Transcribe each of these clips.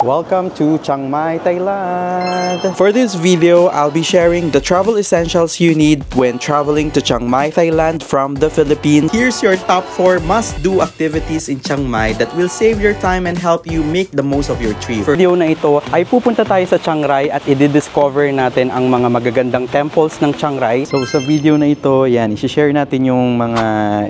Welcome to Chiang Mai, Thailand! For this video, I'll be sharing the travel essentials you need when traveling to Chiang Mai, Thailand from the Philippines. Here's your top 4 must-do activities in Chiang Mai that will save your time and help you make the most of your trip. For video na ito ay pupunta tayo sa Chiang Rai at i-discover natin ang mga magagandang temples ng Chiang Rai. So sa video na ito, yan, i-share natin yung mga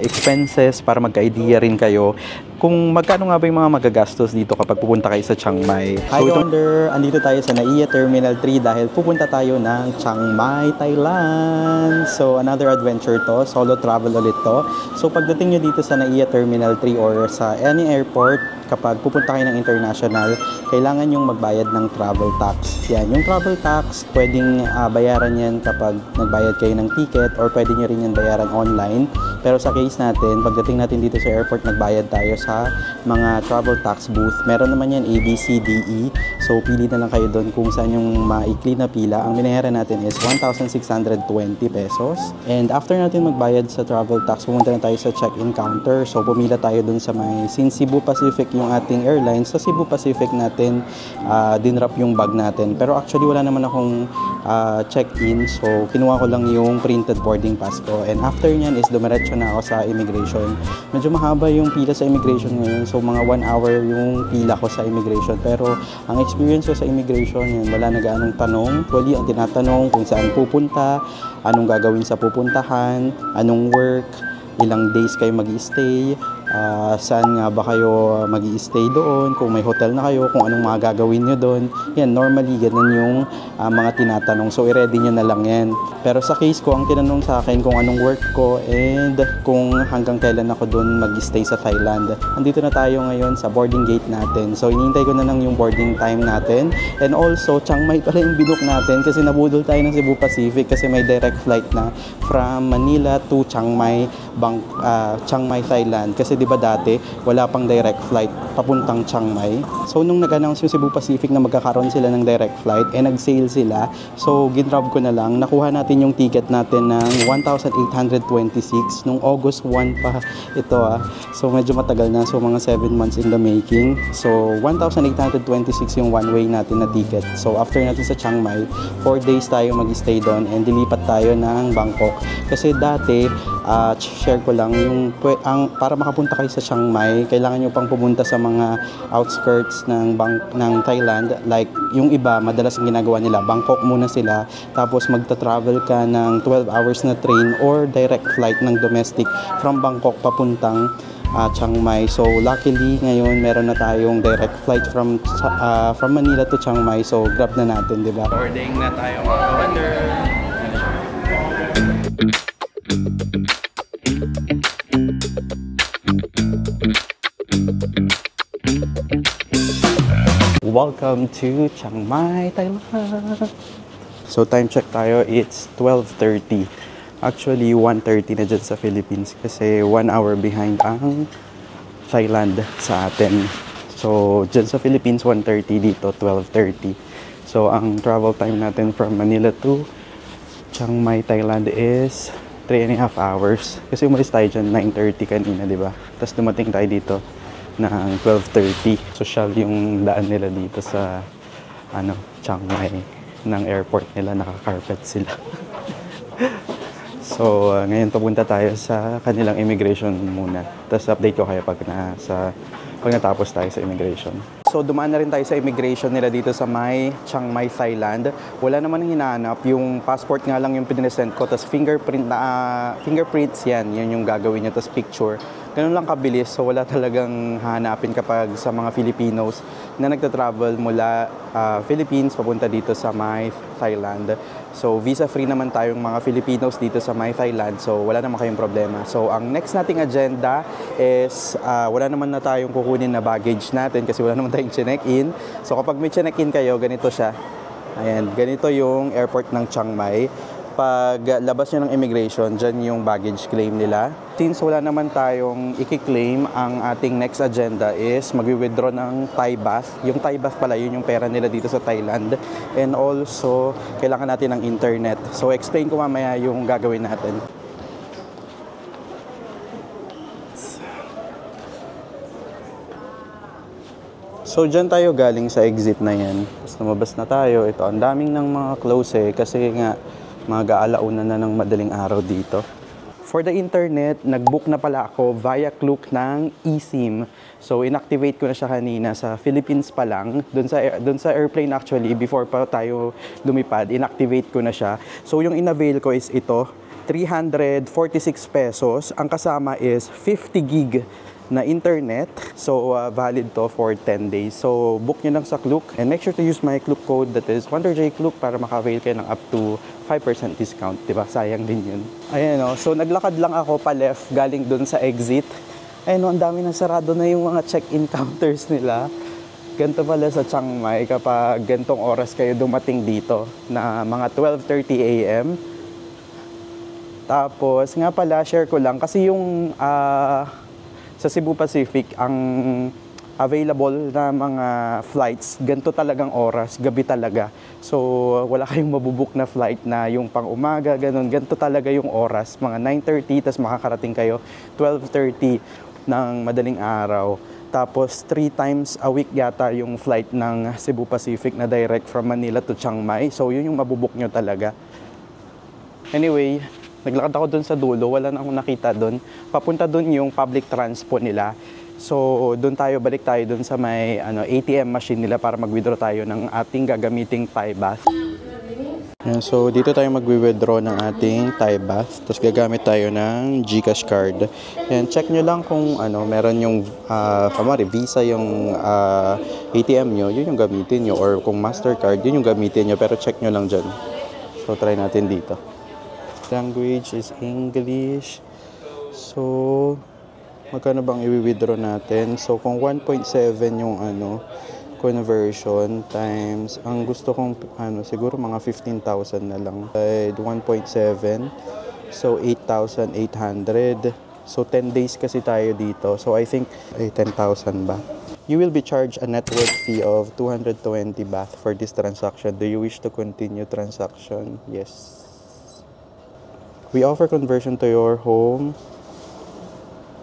expenses para magka-idea rin kayo kung magkano nga ba yung mga magagastos dito kapag pupunta kayo sa Chiang Mai. Hi Wonder! Andito tayo sa NAIA Terminal 3 dahil pupunta tayo ng Chiang Mai, Thailand. So another adventure to, solo travel ulit to. So pagdating nyo dito sa NAIA Terminal 3 or sa any airport, kapag pupunta kayo ng international, kailangan yung magbayad ng travel tax. Yan, yung travel tax, pwedeng bayaran yan kapag nagbayad kayo ng ticket or pwede nyo rin yan bayaran online. Pero sa case natin, pagdating natin dito sa airport, nagbayad tayo sa mga travel tax booth. Meron naman yan A, B, C, D, E. So, pili na lang kayo doon kung saan yung maikli na pila. Ang binayaran natin is 1,620 pesos. And after natin magbayad sa travel tax, pumunta na tayo sa check-in counter. So, pumila tayo doon sa may, since Cebu Pacific yung ating airline, sa Cebu Pacific natin dinrap yung bag natin. Pero actually, wala naman akong check-in. So, kinuha ko lang yung printed boarding pass ko. And after nyan is dumiretso na ako sa immigration. Medyo mahaba yung pila sa immigration ngayon. So, mga 1 hour yung pila ko sa immigration. Pero, ang experience ko sa immigration, yun, wala na gaanong tanong. Actually, ang tinatanong kung saan pupunta, anong gagawin sa pupuntahan, anong work, ilang days kayo mag-i-stay, saan nga ba kayo mag-i-stay doon, kung may hotel na kayo, kung anong mga gagawin nyo doon. Yan, normally, ganun yung mga tinatanong. So, i-ready nyo na lang yan. Pero sa case ko, ang tinanong sa akin kung anong work ko and kung hanggang kailan ako doon mag-stay sa Thailand. Andito na tayo ngayon sa boarding gate natin. So, inintay ko na lang yung boarding time natin. And also, Chiang Mai pala yung binook natin kasi nabudol tayo ng Cebu Pacific kasi may direct flight na from Manila to Chiang Mai, Chiang Mai, Thailand. Kasi di ba dati, wala pang direct flight papuntang Chiang Mai. So, nung nag-announce yung Cebu Pacific na magkakaroon sila ng direct flight, nag-sale sila. So, ginrab ko na lang. Nakuha natin yung ticket natin ng 1,826 nung August 1 pa ito So, medyo matagal na. So, mga 7 months in the making. So, 1,826 yung one-way natin na ticket. So, after natin sa Chiang Mai, 4 days tayo mag-stay doon and dilipat tayo ng Bangkok. Kasi dati, share ko lang, para makapunta kayo sa Chiang Mai, kailangan nyo pang pumunta sa mga outskirts ng Thailand. Like, yung iba, madalas ang ginagawa nila, Bangkok muna sila, tapos magta-travel ka ng 12 hours na train or direct flight ng domestic from Bangkok papuntang Chiang Mai. So, luckily, ngayon, meron na tayong direct flight from Manila to Chiang Mai. So, grab na natin, di ba? Boarding na tayo, mga kawander. Welcome to Chiang Mai, Thailand. So time check tayo, it's 12:30. Actually 1:30 na dyan sa Philippines kasi 1 hour behind ang Thailand sa atin. So dyan sa Philippines 1:30, dito 12:30. So ang travel time natin from Manila to Chiang Mai, Thailand is 3.5 hours. Kasi umalis tayo dyan 9:30 kanina, di ba? Tapos dumating tayo dito ng 12:30. Social yung daan nila dito sa Chiang Mai ng airport nila, naka-carpet sila. So ngayon papunta tayo sa kanilang immigration muna. Tapos update ko kayo pag natapos tayo sa immigration. So dumaan na rin tayo sa immigration nila dito sa Chiang Mai, Thailand. Wala naman hinahanap, yung passport nga lang yung pininesend ko, tapos fingerprints yan yung gagawin nyo, tapos picture. Ganun lang kabilis, so wala talagang hahanapin kapag sa mga Filipinos na nagta-travel mula Philippines papunta dito sa Thailand. So visa-free naman tayong mga Filipinos dito sa Thailand, so wala naman kayong problema. So ang next nating agenda is wala naman na tayong kukunin na baggage natin kasi wala naman tayong check-in. So kapag may check-in kayo, ganito siya. Ayan, ganito yung airport ng Chiang Mai. Pag labas nyo ng immigration, dyan yung baggage claim nila. Since wala naman tayong i-claim, ang ating next agenda is mag-withdraw ng Thai baht. Yung Thai baht pala, yun yung pera nila dito sa Thailand. And also, kailangan natin ng internet. So, explain ko mamaya yung gagawin natin. So, dyan tayo galing sa exit na yan. Tapos lumabas na tayo. Ito, ang daming ng mga close kasi nga mga alauna na ng madaling araw dito. For the internet, nag-book na pala ako via Klook ng eSIM. So, inactivate ko na siya kanina sa Philippines pa lang. Doon sa airplane actually, before pa tayo lumipad, inactivate ko na siya. So, yung inavail ko is ito, 346 pesos. Ang kasama is 50 gig na internet. So, valid to for 10 days. So, book nyo lang sa Klook. And make sure to use my Klook code that is WonderJKlook para maka-avail kayo ng up to 5% discount. Diba? Sayang din yun. Ayan o. So, naglakad lang ako pa left galing dun sa exit. Ayan o, ang dami na sarado na yung mga check-in counters nila. Ganito pala sa Chiang Mai kapag gantong oras kayo dumating dito na mga 12:30 a.m. Tapos, nga pala, share ko lang kasi yung sa Cebu Pacific, ang available na mga flights, ganito talagang oras, gabi talaga. So, wala kayong mabubuk na flight na yung pang umaga, ganun. Ganito talaga yung oras, mga 9:30, tapos makakarating kayo 12:30 ng madaling araw. Tapos, 3 times a week yata yung flight ng Cebu Pacific na direct from Manila to Chiang Mai. So, yun yung mabubuk nyo talaga. Anyway, naglakad ako dun sa dulo, wala na akong nakita dun. Papunta dun yung public transpo nila. So, balik tayo dun sa may ATM machine nila para mag-withdraw tayo ng ating gagamiting Thai baht. So, dito tayo mag-withdraw ng ating Thai baht. Tapos gagamit tayo ng GCash card. And check nyo lang kung meron yung, kamari, Visa yung ATM nyo, yun yung gamitin nyo. Or kung Mastercard, yun yung gamitin nyo. Pero check nyo lang dyan. So, try natin dito. Language is English. So, magkano bang i-withdraw natin? So, kung 1.7 yung conversion times, ang gusto kong siguro mga 15,000 na lang. 1.7. So, 8,800. So, 10 days kasi tayo dito. So, I think 10,000 ba? You will be charged a network fee of 220 baht for this transaction. Do you wish to continue transaction? Yes. We offer conversion to your home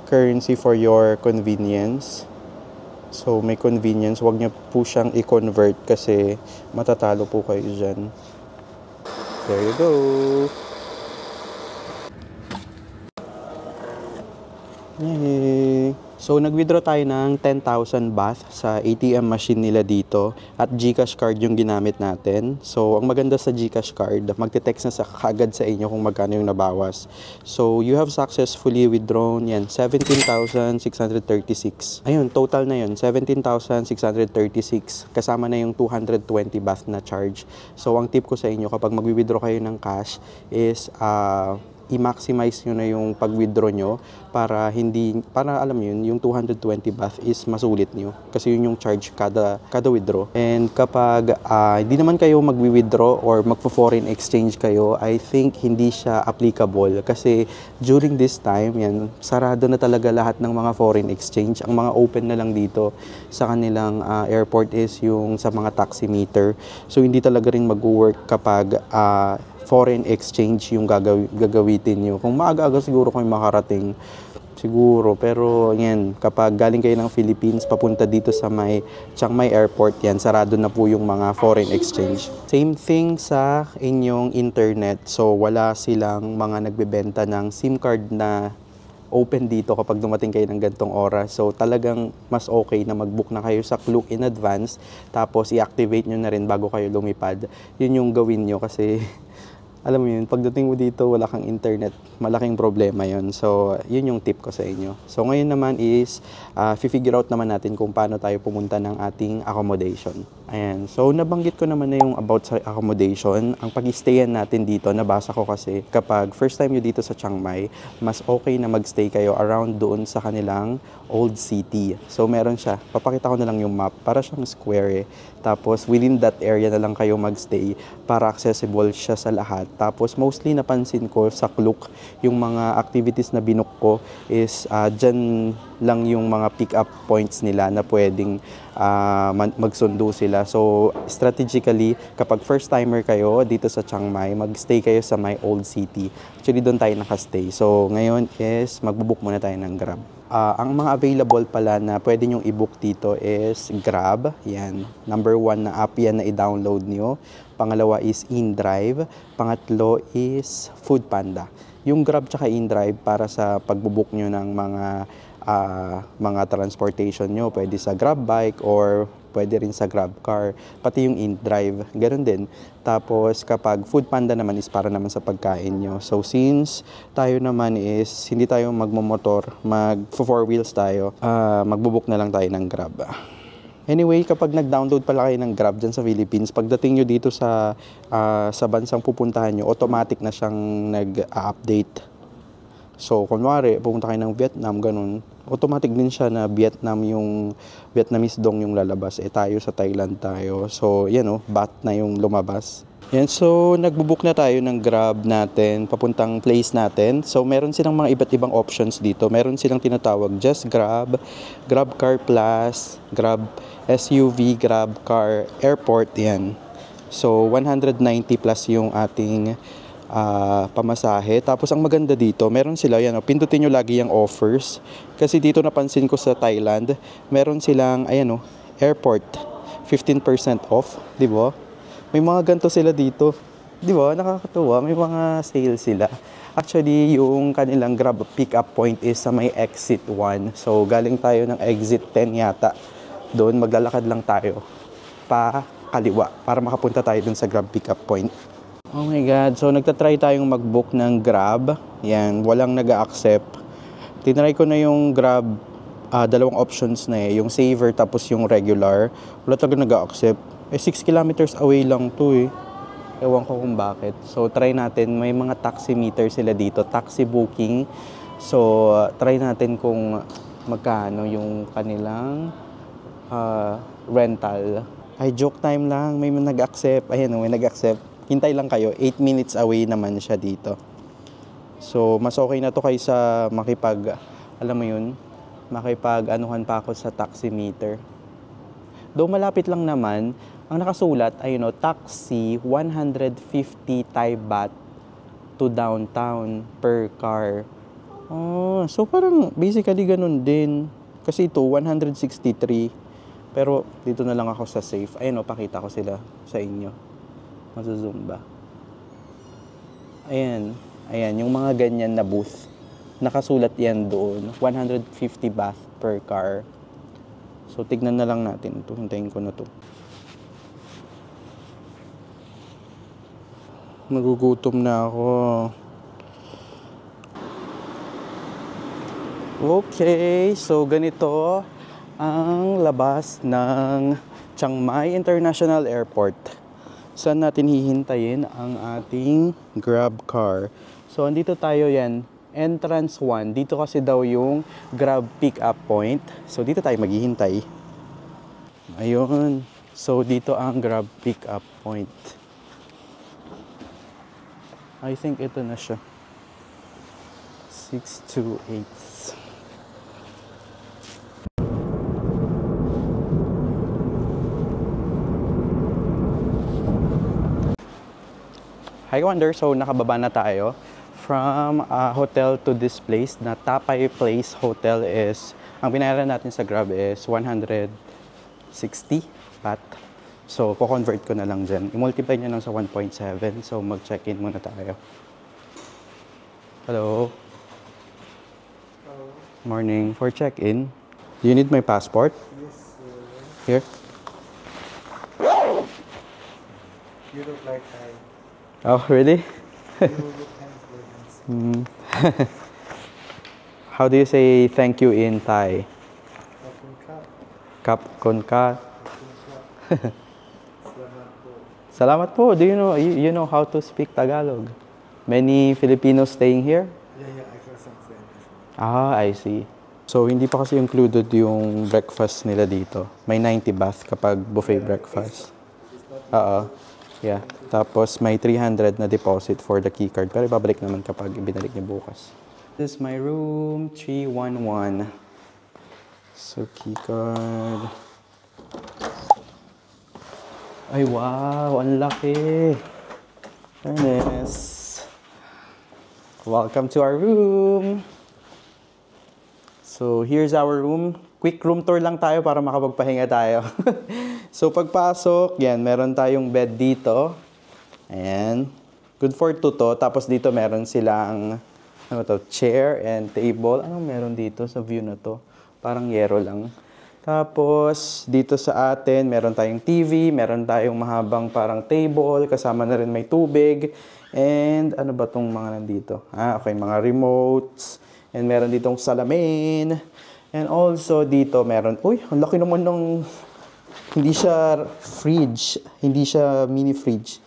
currency for your convenience. So, may convenience. Huwag niyo po siyang i-convert kasi matatalo po kayo dyan. There you go. Yay! So, nag-withdraw tayo ng 10,000 baht sa ATM machine nila dito at GCash card yung ginamit natin. So, ang maganda sa GCash card, magte-text na kaagad sa inyo kung magkano yung nabawas. So, you have successfully withdrawn yan, 17,636. Ayun, total na yun, 17,636. Kasama na yung 220 baht na charge. So, ang tip ko sa inyo kapag mag-withdraw kayo ng cash is i-maximize nyo na yung pag-withdraw nyo para alam nyo yun, yung 220 baht is masulit nyo. Kasi yun yung charge kada withdraw. And kapag hindi naman kayo mag-withdraw or magpo-foreign exchange kayo, I think hindi siya applicable. Kasi during this time, yan, sarado na talaga lahat ng mga foreign exchange. Ang mga open na lang dito sa kanilang airport is yung sa mga taximeter. So, hindi talaga rin mag-work kapag foreign exchange yung gagawitin nyo. Kung maaga-aga siguro kayo makarating, siguro. Pero yan, kapag galing kayo ng Philippines, papunta dito sa may Chiang Mai Airport, yan, sarado na po yung mga foreign exchange. Same thing sa inyong internet. So, wala silang mga nagbebenta ng SIM card na open dito kapag dumating kayo ng gantong oras. So, talagang mas okay na mag-book na kayo sa Klook in advance. Tapos, i-activate nyo na rin bago kayo lumipad. Yun yung gawin nyo kasi alam mo yun, pagdating mo dito, wala kang internet, malaking problema yun. So, yun yung tip ko sa inyo. So, ngayon naman is, figure out naman natin kung paano tayo pumunta ng ating accommodation. Ayan. So, nabanggit ko naman na yung about sa accommodation. Ang pag-stayan natin dito, nabasa ko kasi kapag first time nyo dito sa Chiang Mai, mas okay na mag-stay kayo around doon sa kanilang old city. So, meron siya. Papakita ko na lang yung map. Para siyang square eh. Tapos, within that area na lang kayo mag-stay para accessible siya sa lahat. Tapos, mostly napansin ko sa Klook, yung mga activities na binook ko is dyan lang yung mga pick-up points nila na pwedeng magsundo sila. So, strategically, kapag first timer kayo dito sa Chiang Mai, magstay kayo sa my old city. Actually, doon tayo nakastay. So, ngayon is magbubook muna tayo ng Grab. Ang mga available pala na pwede nyong i-book dito is Grab. Yan. Number 1 na app yan na i-download nyo. Pangalawa is InDrive. Pangatlo is Foodpanda. Yung Grab tsaka InDrive para sa pagbubook nyo ng mga transportation nyo. Pwede sa Grab bike or pwede rin sa Grab car. Pati yung InDrive. Ganun din. Tapos kapag Foodpanda naman is para naman sa pagkain nyo. So since tayo naman is hindi tayo magmamotor, mag-4 wheels tayo, magbubook na lang tayo ng Grab. Anyway, kapag nag-download pala kayo ng Grab dyan sa Philippines, pagdating nyo dito sa bansang pupuntahan nyo, automatic na siyang nag-update. So, kunwari, pupunta kayo ng Vietnam, ganun, automatic din siya na Vietnamese dong yung lalabas. Tayo sa Thailand tayo. So, yan BAT na yung lumabas. Yan, so nagbubook na tayo ng Grab natin, papuntang place natin. So, meron silang mga iba't ibang options dito. Meron silang tinatawag Just Grab, Grab Car Plus, Grab SUV, Grab Car, Airport, yan. So, 190 plus yung ating pamasahe. Tapos ang maganda dito, meron sila yan, pindutin nyo lagi yung offers. Kasi dito napansin ko sa Thailand, meron silang airport 15% off, di ba? May mga ganito sila dito. Di ba? Nakakatuwa, may mga sale sila. Actually, yung kanilang Grab pick-up point is sa may exit 1. So, galing tayo ng exit 10 yata. Doon, maglalakad lang tayo pa kaliwa para makapunta tayo dun sa Grab pick-up point. Oh my God. So, nagtatry tayong mag-book ng Grab. Yan, walang nag-a-accept. Tinry ko na yung Grab, dalawang options na yung Saver tapos yung regular. Wala talaga nag-a-accept. 6 kilometers away lang to Ewan ko kung bakit. So, try natin. May mga taxi meter sila dito. Taxi booking. So, try natin kung magkano yung kanilang rental. Ay, joke time lang. May nag-accept. Ayan, may nag-accept. Hintay lang kayo. 8 minutes away naman siya dito. So, mas okay na to kaysa makipag-anuhan pa ako sa taxi meter. Though malapit lang naman, ang nakasulat ay taxi 150 Thai baht to downtown per car. So parang basically ganun din. Kasi ito 163. Pero dito na lang ako sa safe. Ayun pakita ko sila sa inyo. Mazo-zoom ba? Ayan, yung mga ganyan na booth. Nakasulat yan doon. 150 baht per car. So, tignan na lang natin ito. Hintayin ko na ito. Nagugutom na ako. Okay, so ganito ang labas ng Chiang Mai International Airport. Saan natin hihintayin ang ating Grab car? So, andito tayo yan. Entrance 1. Dito kasi daw yung Grab pick-up point. So, dito tayo maghihintay. Ayun. So, dito ang Grab pick-up point. I think ito na siya. 628. Hi, Wonder. So, nakababa na tayo. From hotel to this place, na Tapay Place Hotel is, ang binayaran natin sa Grab is 160 baht. So, ko-convert ko na lang dyan. I-multiply nyo lang sa 1.7. So, mag-check-in muna tayo. Hello. Hello. Morning. For check-in, do you need my passport? Yes, sir. Here. You look like I. Oh, really? You look handsome. How do you say thank you in Thai? Kap kun kat. Kap kon kat. Salamat po. Do you know how to speak Tagalog? Many Filipinos staying here? Yeah, I got some friends. I see. So, hindi pa kasi included yung breakfast nila dito. May 90 baht kapag buffet breakfast. Yeah. Tapos, may 300 na deposit for the keycard. Pero ibabalik naman kapag ibinalik niya bukas. This is my room, 311. So, keycard. Ay, wow! Ang laki! Nice! Welcome to our room! So, here's our room. Quick room tour lang tayo para makapagpahinga tayo. So, pagpasok, yan, meron tayong bed dito. Ayan. Good for 2 to. Tapos dito meron silang ano to, chair and table. Anong meron dito sa view na to? Parang yero lang. Tapos, dito sa atin, meron tayong TV, meron tayong mahabang parang table, kasama na rin may tubig. And ano ba tong mga nandito? Okay, mga remotes. And meron ditong salamin. And also, dito meron, uy, ang laki naman ng, hindi siya fridge, hindi siya mini fridge.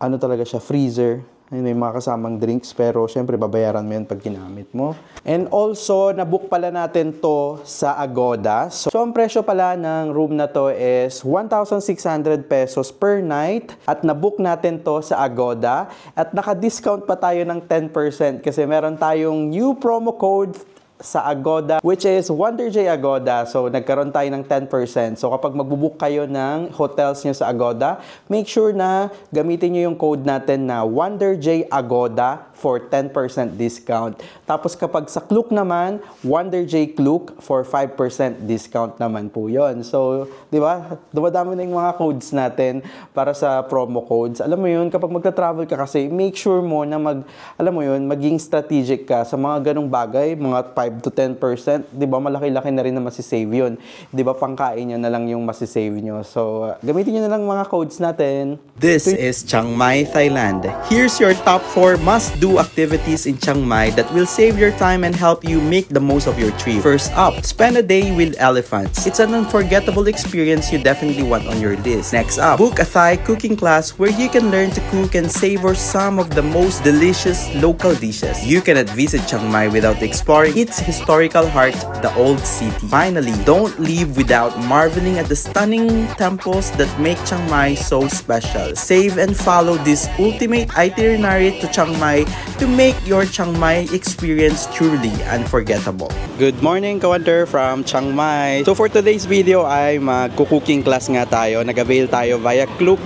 Ano talaga siya, freezer. May mga kasamang drinks, pero syempre babayaran mo yun pag ginamit mo. And also, nabook pala natin to sa Agoda. So ang presyo pala ng room na to is 1,600 pesos per night. At nabook natin to sa Agoda. At naka-discount pa tayo ng 10% kasi meron tayong new promo code sa Agoda, which is WonderJ Agoda. So, nagkaroon tayo ng 10%. So, kapag magbubook kayo ng hotels nyo sa Agoda, make sure na gamitin nyo yung code natin na WonderJ Agoda for 10% discount. Tapos, kapag sa Klook naman, WonderJ Klook for 5% discount naman po yun. So, di ba? Dumadami na yung mga codes natin para sa promo codes. Alam mo yun, kapag magta-travel ka kasi, make sure mo na maging strategic ka sa mga ganong bagay, mga 5 to 10%, di ba, malaki-laki na rin na masisave yun. Di ba, pangkain nyo na lang yung masisave nyo. So, gamitin nyo na lang mga codes natin. This is Chiang Mai, Thailand. Here's your top 4 must-do activities in Chiang Mai that will save your time and help you make the most of your trip. First up, spend a day with elephants. It's an unforgettable experience you definitely want on your list. Next up, book a Thai cooking class where you can learn to cook and savor some of the most delicious local dishes. You cannot visit Chiang Mai without exploring its historical heart, the Old City. Finally, don't leave without marveling at the stunning temples that make Chiang Mai so special. Save and follow this ultimate itinerary to Chiang Mai to make your Chiang Mai experience truly unforgettable. Good morning, Kawander from Chiang Mai. So for today's video ay magko-cooking class nga tayo. Nag-avail tayo via Klook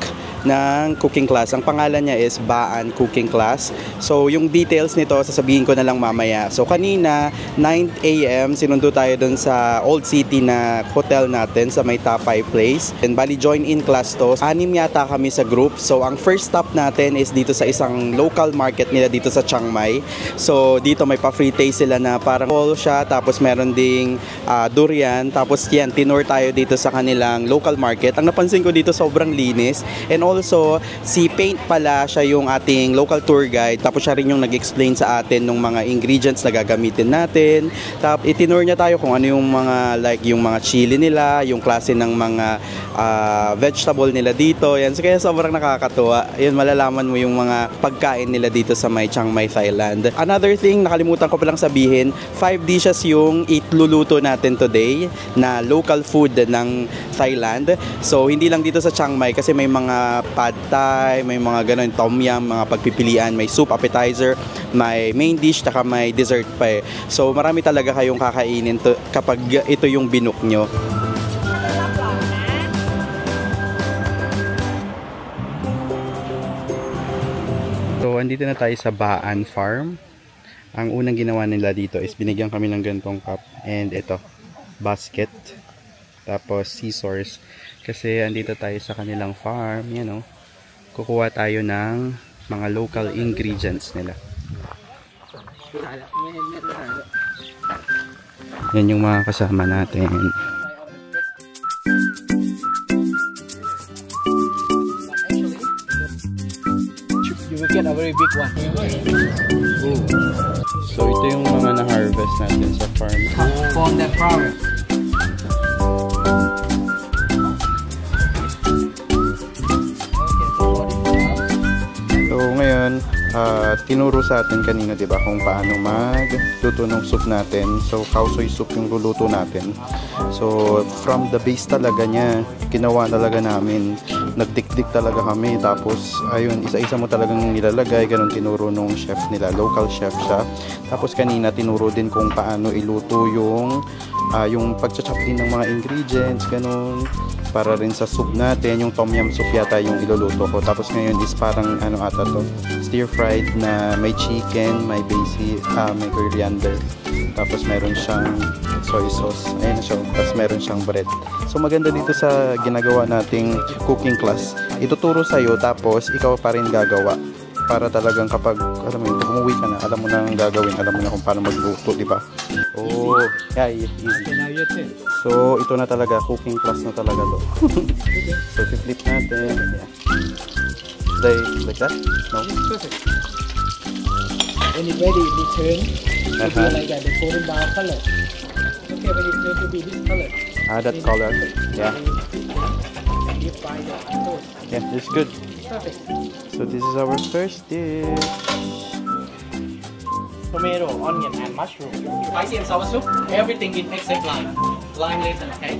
ng cooking class. Ang pangalan niya is Baan Cooking Class. So, yung details nito, sasabihin ko na lang mamaya. So, kanina, 9 AM, sinundo tayo dun sa Old City na hotel natin sa may Tapay Place. And bali, join-in class to. 6 yata kami sa group. So, ang first stop natin is dito sa isang local market nila dito sa Chiang Mai. So, dito may pa-free taste sila na parang all siya. Tapos, meron ding durian. Tapos, yan, tinur tayo dito sa kanilang local market. Ang napansin ko dito, sobrang linis. And also, si Paint pala, siya yung ating local tour guide. Tapos siya rin yung nag-explain sa atin ng mga ingredients na gagamitin natin. Tapos itinur niya tayo kung ano yung mga yung mga chili nila, yung klase ng mga vegetable nila dito. Yan. So kaya sobrang nakakatuwa. Yun, malalaman mo yung mga pagkain nila dito sa may Chiang Mai, Thailand. Another thing, nakalimutan ko palang sabihin, 5 dishes yung itluluto natin today na local food ng Thailand. So hindi lang dito sa Chiang Mai kasi may mga pad thai, may mga ganun, tom yum, mga pagpipilian, may soup, appetizer, may main dish, taka may dessert pa eh. So marami talaga kayong kakainin kapag ito yung binook nyo. So andito na tayo sa Baan Farm. Ang unang ginawa nila dito is binigyan kami ng ganitong cup and ito, basket, tapos scissors. Kasi andito tayo sa kanilang farm, yan o. Kukuha tayo ng mga local ingredients nila. Yan yung mga kasama natin. You will get a very big one. So ito yung mga na-harvest natin sa farm. From the province. So ngayon, tinuro sa atin kanina, 'di ba, kung paano magluto ng soup natin. So khao soi soup yung luluto natin. So from the base talaga niya, ginawa talaga namin. Nagdikdik talaga kami, tapos ayun, isa-isa mo talagang nilalagay, ganun tinuro nung chef nila, local chef siya. Tapos kanina tinuro din kung paano iluto yung pagcha-chop din ng mga ingredients, ganun. para rin sa soup natin. Yung tom yum soup yata yung iluluto ko. Tapos ngayon is parang ano ata to, stir fried na may chicken, may basil, may coriander. Tapos meron siyang soy sauce. Ayun na siya. Tapos meron siyang bread. So maganda dito sa ginagawa nating cooking class. Ituturo sa'yo tapos ikaw pa rin gagawa. Para talagang kapag, alam mo yun, pag umuwi ka na, alam mo na ang gagawin, alam mo na kung paano magluto, di ba? Oh, yeah, easy. So, ito na talaga, cooking class na talaga to. So, flip natin. Yeah. Like that? No? Perfect. When it's ready, we turn to be like that, the golden brown color. Okay, when it turns to be this color. That color. Yeah. And you fry the toast. Yeah, this is good. Perfect. So, this is our first dish. Tomato, onion, and mushroom. Spicy and sour soup. Everything in exact line. Lime lesson, okay?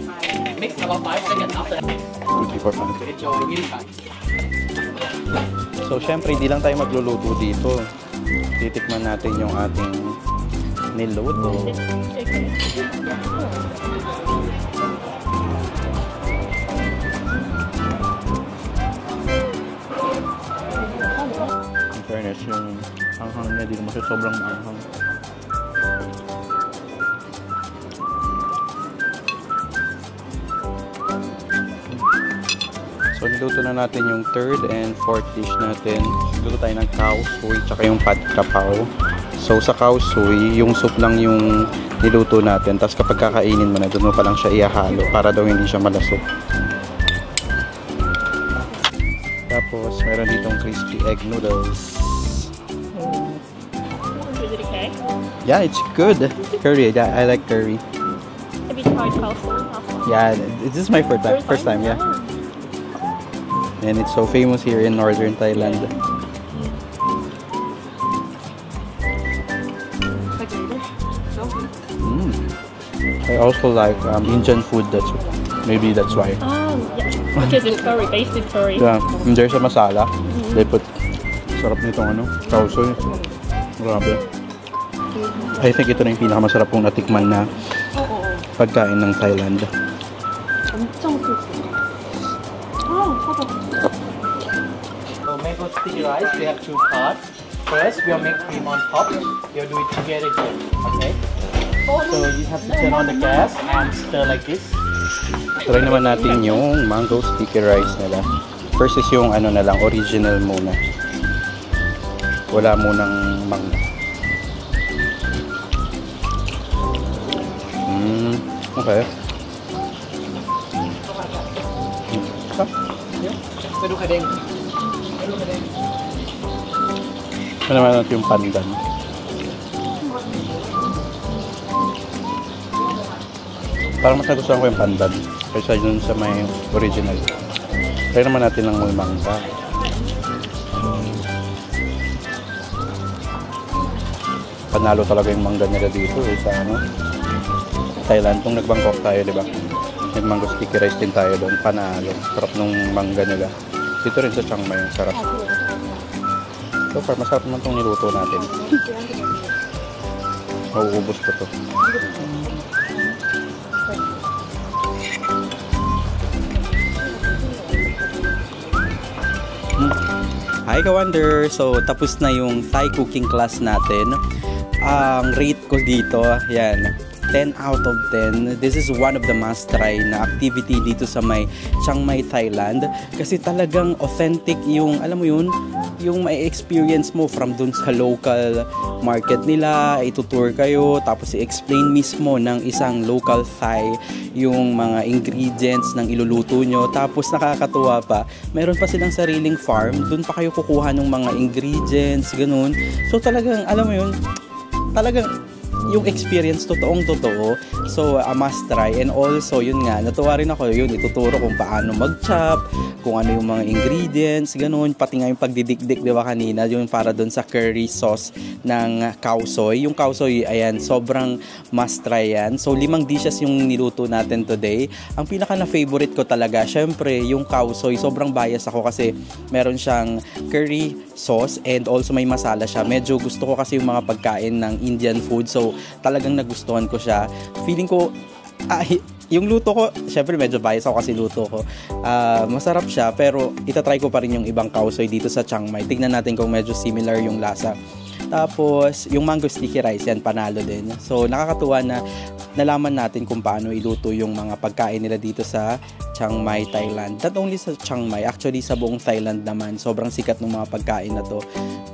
Mix about 5 seconds after that. Good before fun. To enjoy really fast. So, syempre, hindi lang tayo magluluto dito. Titikman natin yung ating niluto. In fairness, yung hanghang niya, di naman siya sobrang hanghang. So, niluto na natin yung third and fourth dish natin. Niluto tayo ng cow soy tsaka yung pad kapaw. So, sa cow soy, yung soup lang yung niluto natin. Tapos kapag kakainin mo na, doon mo pa lang siya ihahalo para daw hindi siya malasok. Tapos, meron ditong crispy egg noodles. Is it okay? Yeah, it's good. Curry, yeah, I like curry. Have you tried cow soy? Yeah, this is my first time, yeah. And it's so famous here in northern Thailand. I also like Indian food. Maybe that's why. Oh, yeah. Because it's curry, based in curry. Yeah, and there's a masala. They put sarap nitong ano, cow soy. Grabe. I think ito na yung pinakamasarap kong natikman na pagkain ng Thailand. So mango sticky rice, we have 2 parts. First, we'll make cream on top. We'll do it together here, okay? So you have to turn on the gas and stir like this. Try naman natin yung mango sticky rice nila. First is yung ano na lang, original muna. Wala munang mangga. Okay. Pero kadeng. Ano naman natin yung pandan. Parang mas nagustuhan ko yung pandan kaysa dun sa may original. Try naman natin ng mangga. Panalo talaga yung mangga nila dito sa ano, Thailand. Kung nag-Bangkok tayo, di ba? Nag-mango sticky rice din tayo doon. Panalo. Sarap nung mangga nila. Dito rin sa Chiang Mai, sarap. So far, masarap naman itong niluto natin. Mauubos ko to. Hi ka-wonder! So, tapos na yung Thai cooking class natin. Ang rate ko dito, yan, 10 out of 10. This is one of the must try na activity dito sa may Chiang Mai, Thailand. Kasi talagang authentic yung, alam mo yun, yung may experience mo from dun sa local market nila, itutour kayo, tapos i-explain mismo ng isang local Thai yung mga ingredients ng iluluto nyo. Tapos nakakatuwa pa, meron pa silang sariling farm, dun pa kayo kukuha ng mga ingredients, ganun. So talagang, alam mo yun, talagang yung experience totoong-totoo. So, a must try. And also, yun nga, natuwa rin ako yun, ituturo kung paano mag-chop, kung ano yung mga ingredients, ganun. Pati nga yung pagdidikdik, di ba kanina, yung para dun sa curry sauce ng cow soy. Yung cow soy, ayan, sobrang must try yan. So, 5 dishes yung niluto natin today. Ang pinaka na-favorite ko talaga, syempre, yung cow soy. Sobrang bias ako kasi meron siyang curry sauce and also may masala siya. Medyo gusto ko kasi yung mga pagkain ng Indian food. So, talagang nagustuhan ko siya. Feeling ko Yung luto ko, syempre medyo bias ako kasi luto ko. Masarap siya, pero itatry ko pa rin yung ibang kaw soy dito sa Chiang Mai. Tignan natin kung medyo similar yung lasa. Tapos, yung mango sticky rice, yan, panalo din. So, nakakatuwa na nalaman natin kung paano iluto yung mga pagkain nila dito sa Chiang Mai, Thailand. Not only sa Chiang Mai, actually sa buong Thailand naman. Sobrang sikat ng mga pagkain na to.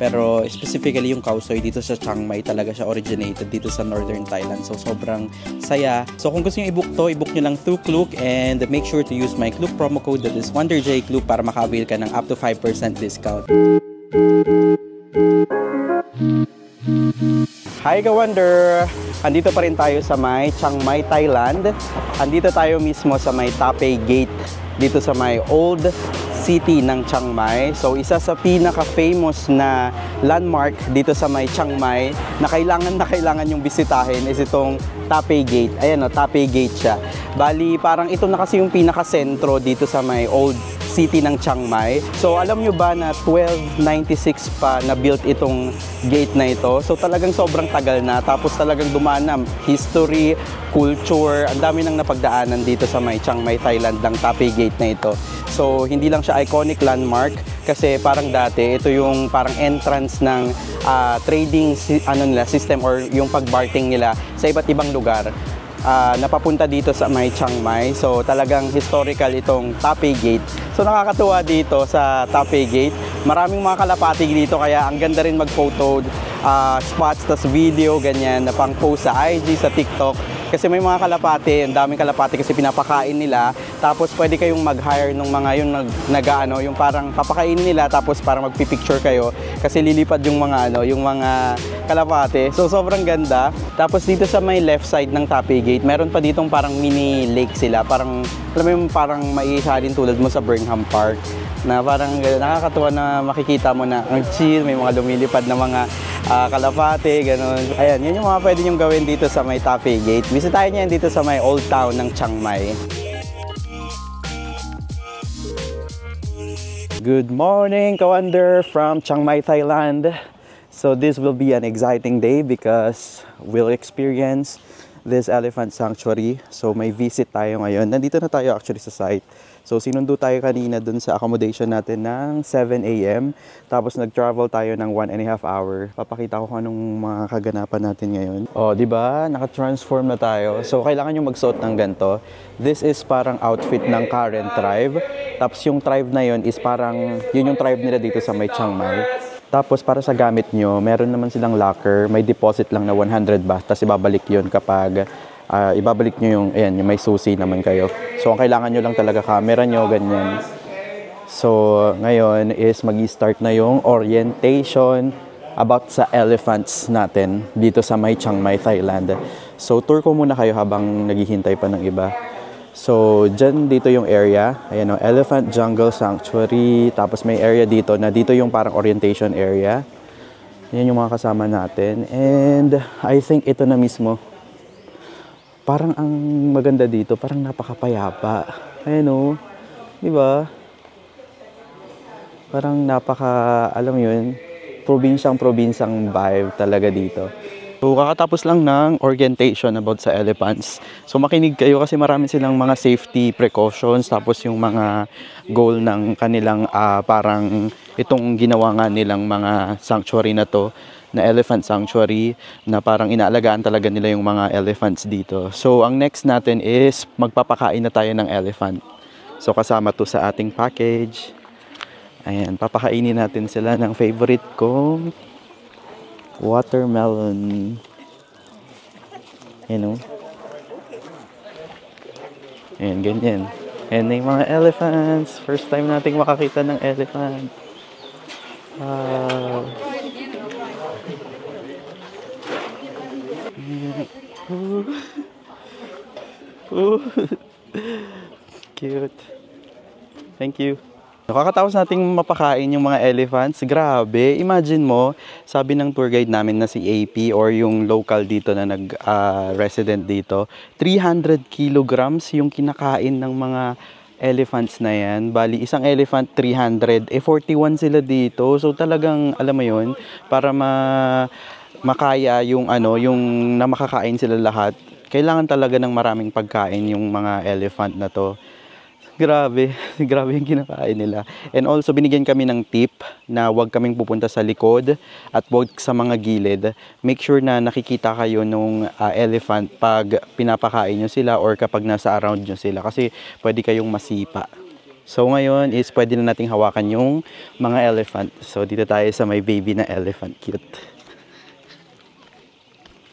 Pero specifically yung khao soi dito sa Chiang Mai, talaga siya originated dito sa Northern Thailand. So, sobrang saya. So, kung gusto nyo i-book to, i-book nyo lang through Klook and make sure to use my Klook promo code, that is WonderJKlook, para maka-avail ka ng up to 5% discount. Hi ka-Wonder! Andito pa rin tayo sa may Chiang Mai, Thailand. Andito tayo mismo sa may Tapei Gate, dito sa may Old City ng Chiang Mai. So, isa sa pinaka-famous na landmark dito sa may Chiang Mai na kailangan yung bisitahin is itong Tapei Gate. Ayan o, Tapei Gate siya. Bali, parang ito na kasi yung pinaka-sentro dito sa may Old City ng Chiang Mai. So, alam nyo ba na 1296 pa na-built itong gate na ito? So, talagang sobrang tagal na. Tapos talagang dumaan na history, culture, ang dami nang napagdaanan dito sa may Chiang Mai, Thailand ng Tapei Gate na ito. So, hindi lang siya iconic landmark kasi parang dati, ito yung parang entrance ng trading system or yung pagbarting nila sa iba't ibang lugar. Napapunta dito sa may Chiang Mai. So, talagang historical itong Tapei Gate. So, nakakatuwa dito sa Tapei Gate. Maraming mga kalapati dito kaya ang ganda rin mag-photo spots, tas video, ganyan, na pang-post sa IG, sa TikTok. Kasi may mga kalapati, ang daming kalapati kasi pinapakain nila. Tapos pwede kayong mag-hire ng mga yung yung parang papakainin nila tapos para magpi-picture kayo kasi lilipad yung mga yung mga kalapati. So sobrang ganda. Tapos dito sa may left side ng Tapei Gate, meron pa ditong parang mini lake sila. Parang alam mo yung parang maiisalin tulad mo sa Burnham Park na parang nakakatuwa na makikita mo na ang chill, may mga lumilipad na mga kalapate, ganun. Ayan, yun yung mga pwede nyong gawin dito sa may Tapei Gate. Bisitahin niyo yan dito sa may Old Town ng Chiang Mai. Good morning, ka-Wonder, from Chiang Mai, Thailand. So this will be an exciting day because we'll experience this elephant sanctuary. So may visit tayo ngayon. Nandito na tayo actually sa site. So sinundo tayo kanina dun sa accommodation natin ng 7 AM. Tapos nag-travel tayo ng 1.5 hour. Papakita ko kung anong mga kaganapan natin ngayon. Oh, di ba? Naka-transform na tayo. So kailangan nyo magsuot ng ganito. This is parang outfit ng Karen tribe. Tapos yung tribe na yun is parang yun yung tribe nila dito sa may Chiang Mai. Tapos para sa gamit nyo, meron naman silang locker. May deposit lang na 100 baht. Tapos ibabalik yun kapag ibabalik nyo yung, ayan, yung may susi naman kayo. So, ang kailangan nyo lang talaga camera nyo, ganyan. So, ngayon is mag-start na yung orientation about sa elephants natin dito sa may Chiang Mai, Thailand. So, tour ko muna kayo habang naghihintay pa ng iba. So, dyan dito yung area. Ayan o, Elephant Jungle Sanctuary. Tapos may area dito na dito yung parang orientation area. Yan yung mga kasama natin. And I think ito na mismo. Parang ang maganda dito, parang napakapayapa. Ayan o, di ba? Parang alam yun, probinsyang vibe talaga dito. So, kakatapos lang ng orientation about sa elephants. So, makinig kayo kasi marami silang mga safety precautions. Tapos yung mga goal ng kanilang parang itong ginawa nga nilang mga sanctuary na to, na elephant sanctuary, na parang inaalagaan talaga nila yung mga elephants dito. So, ang next natin is magpapakain na tayo ng elephant. So, kasama to sa ating package. Ayan, papakainin natin sila ng favorite kong watermelon. Ayan o. Ayan, ganyan. Ayan na yung mga elephants. First time nating makakita ng elephant. Wow. Cute. Thank you. Nakakatawas nating mapakain yung mga elephants. Grabe. Imagine mo, sabi ng tour guide namin na si AP or yung local dito na nag-resident dito, 300 kilograms yung kinakain ng mga elephants na yan. Bali, isang elephant 300. 41 sila dito. So talagang, alam mo yun, para makaya yung yung na makakain sila lahat, Kailangan talaga ng maraming pagkain yung mga elephant na to. Grabe, grabe yung kinakain nila. And also binigyan kami ng tip na huwag kaming pupunta sa likod at huwag sa mga gilid. Make sure na nakikita kayo nung elephant pag pinapakain nyo sila or kapag nasa around nyo sila kasi pwede kayong masipa. So ngayon is pwede na nating hawakan yung mga elephant. So dito tayo sa may baby na elephant. Cute.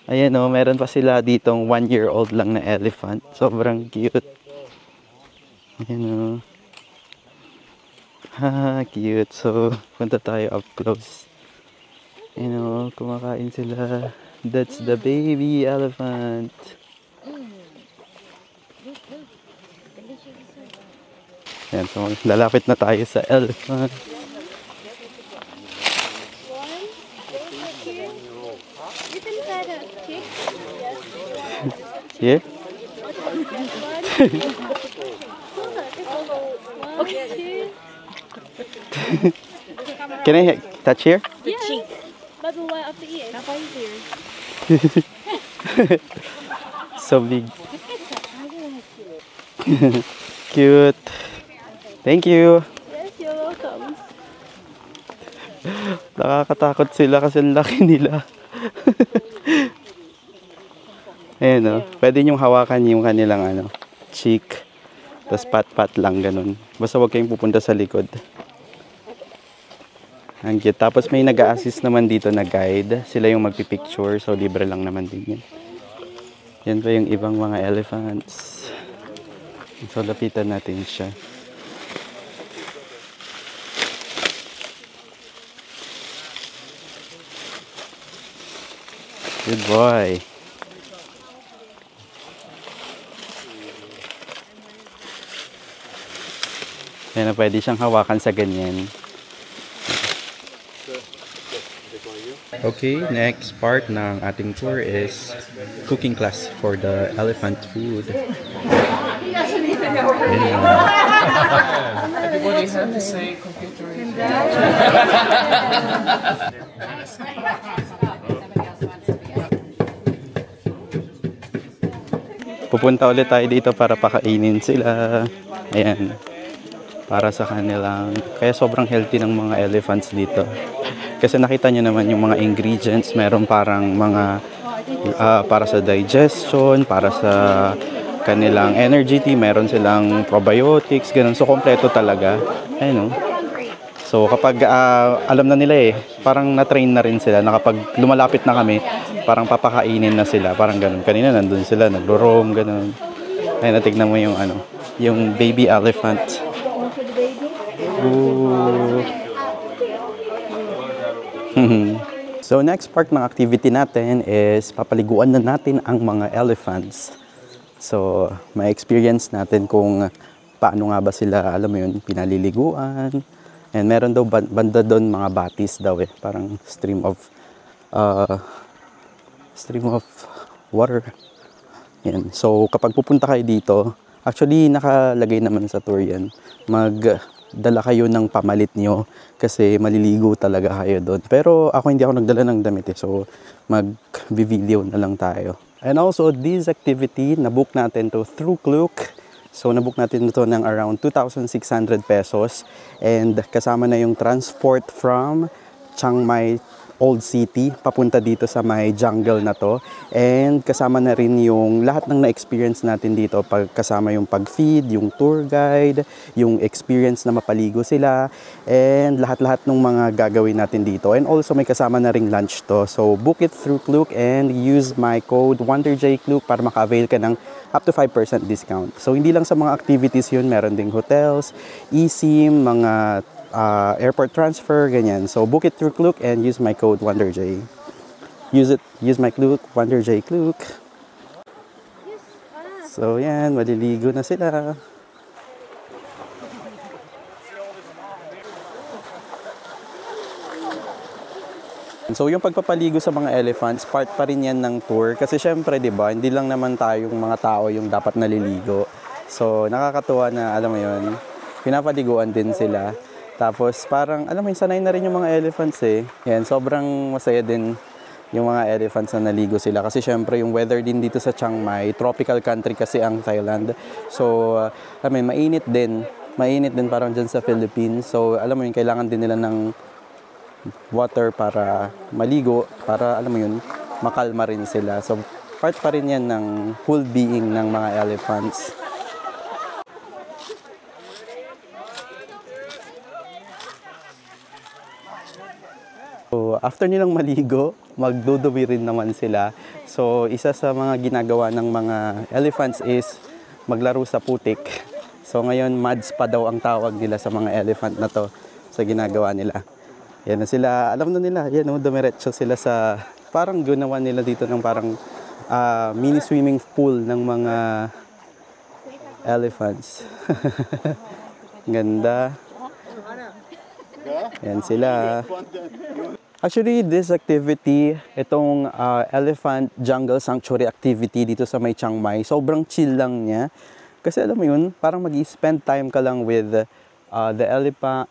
Ayan o, meron pa sila ditong 1-year-old lang na elephant. Sobrang cute. Ayan o. Ha, cute. So, punta tayo up close. Ayan o, kumakain sila. That's the baby elephant. Ayan, so lalapit na tayo sa elephant. Here? Can I touch here? The cheek. But the one of the ear. That's why here. So big. Cute. Thank you. Yes, you're welcome. Nakakatakot sila kasi ang laki nila. Ayan o. Pwede nyong hawakan yung kanilang cheek. Tapos pat-pat lang ganun. Basta huwag kayong pupunta sa likod. Ang cute. Tapos may nag-a-assist naman dito na guide. Sila yung magpipicture. So libre lang naman din yan. Yan pa yung ibang mga elephants. So lapitan natin siya. Good boy. Yan na, pwede siyang hawakan sa ganyan. Okay, next part ng ating tour is cooking class for the elephant food. Everybody have to say computer. Pupunta ulit tayo dito para pakainin sila. Ayan. Para sa kanilang, kaya sobrang healthy ng mga elephants dito. Kasi nakita nyo naman yung mga ingredients, meron parang mga para sa digestion, para sa kanilang energy tea, meron silang probiotics, ganun. So kompleto talaga. Ayun, no? So kapag alam na nila parang na-train na rin sila na kapag lumalapit na kami, parang papakainin na sila, parang ganun. Kanina nandun sila, nagro-roam, ganun. Ayun, natignan mo yung yung baby elephant. So next part ng activity natin is papaliguan na natin ang mga elephants. So may experience natin kung paano nga ba sila, alam mo yun, pinaliliguan. And meron daw banda doon mga batis daw parang stream of water. Yan. So kapag pupunta kayo dito, actually nakalagay naman sa tour yan, magdala kayo ng pamalit nyo kasi maliligo talaga kayo doon. Pero ako hindi ako nagdala ng damit so mag-video na lang tayo. And also this activity, nabook natin to through Klook. So nabook natin ito ng around 2,600 pesos and kasama na yung transport from Chiang Mai Old City papunta dito sa may jungle na to, and kasama na rin yung lahat ng na-experience natin dito, kasama yung pag-feed, yung tour guide, yung experience na mapaligo sila, and lahat-lahat ng mga gagawin natin dito. And also may kasama na ring lunch to. So book it through Klook and use my code WonderJKlook para maka-avail ka ng up to 5% discount. So hindi lang sa mga activities yun, meron ding hotels, eSIM, mga airport transfer, ganyan. So book it through Klook and use my code WonderJ. Use my Klook, WonderJKlook. So yan, maliligo na sila. So yung pagpapaligo sa mga elephants, part pa rin yan ng tour. Kasi syempre, di ba, hindi lang naman tayong mga tao yung dapat naliligo. So nakakatuwa na, alam mo yun, pinapaliguan din sila. Tapos parang, alam mo, sanay na rin yung mga elephants Yan, sobrang masaya din yung mga elephants na naligo sila. Kasi syempre yung weather din dito sa Chiang Mai, tropical country kasi ang Thailand. So, mainit din. Mainit din parang dyan sa Philippines. So, alam mo yun, kailangan din nila ng water para maligo, para alam mo yun, makalma rin sila. So, part pa rin yan ng whole being ng mga elephants. So, after nilang maligo, magdudubi rin naman sila. So, isa sa mga ginagawa ng mga elephants is maglaro sa putik. So, ngayon, muds pa daw ang tawag nila sa mga elephant na to sa ginagawa nila. Yan na sila, alam na nila, yan o, dumiretso sila sa, parang ginawa nila dito ng parang mini swimming pool ng mga elephants. Ganda. Yan sila. Actually, this activity, itong Elephant Jungle Sanctuary activity dito sa may Chiang Mai, sobrang chill lang niya. Kasi alam mo yun, parang mag-spend time ka lang with the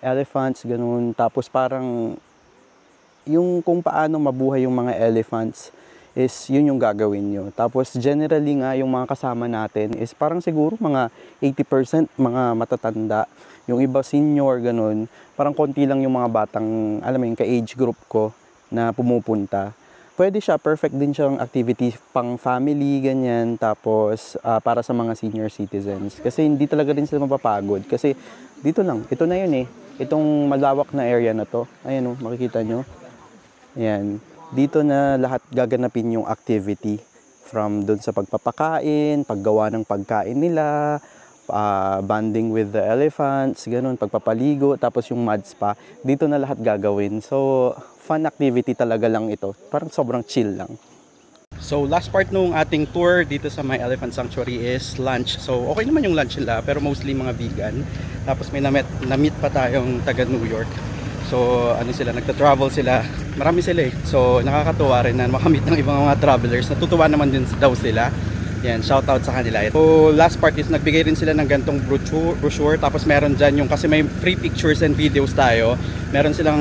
elephants, ganun. Tapos parang yung kung paano mabuhay yung mga elephants is yun yung gagawin nyo. Tapos generally nga, yung mga kasama natin is parang siguro mga 80% mga matatanda. Yung iba senior, ganun. Parang konti lang yung mga batang, alam mo yung ka-age group ko na pumupunta. Pwede siya, perfect din siyang activity pang family, ganyan. Tapos, para sa mga senior citizens. Kasi hindi talaga rin sila mapapagod. Kasi dito lang, ito na yun eh. Itong malawak na area na to. Ayan o, makikita nyo. Ayan. Dito na lahat gaganapin yung activity. From dun sa pagpapakain, paggawa ng pagkain nila, bonding with the elephants, ganun, pagpapaligo, tapos yung mud spa, dito na lahat gagawin. So, fun activity talaga lang ito. Parang sobrang chill lang. So, last part nung ating tour dito sa my Elephant Sanctuary is lunch. So, okay naman yung lunch nila, pero mostly mga vegan. Tapos may na-meet pa tayong taga New York. So, ano sila, nagta-travel sila. Marami sila eh. So, nakakatuwa rin na makamit ng ibang mga travelers. Natutuwa naman din daw sila. Yan, shout out sa kanila. So, last part is nagbigay rin sila ng gantong brochure. Tapos meron dyan yung, kasi may free pictures and videos tayo. Meron silang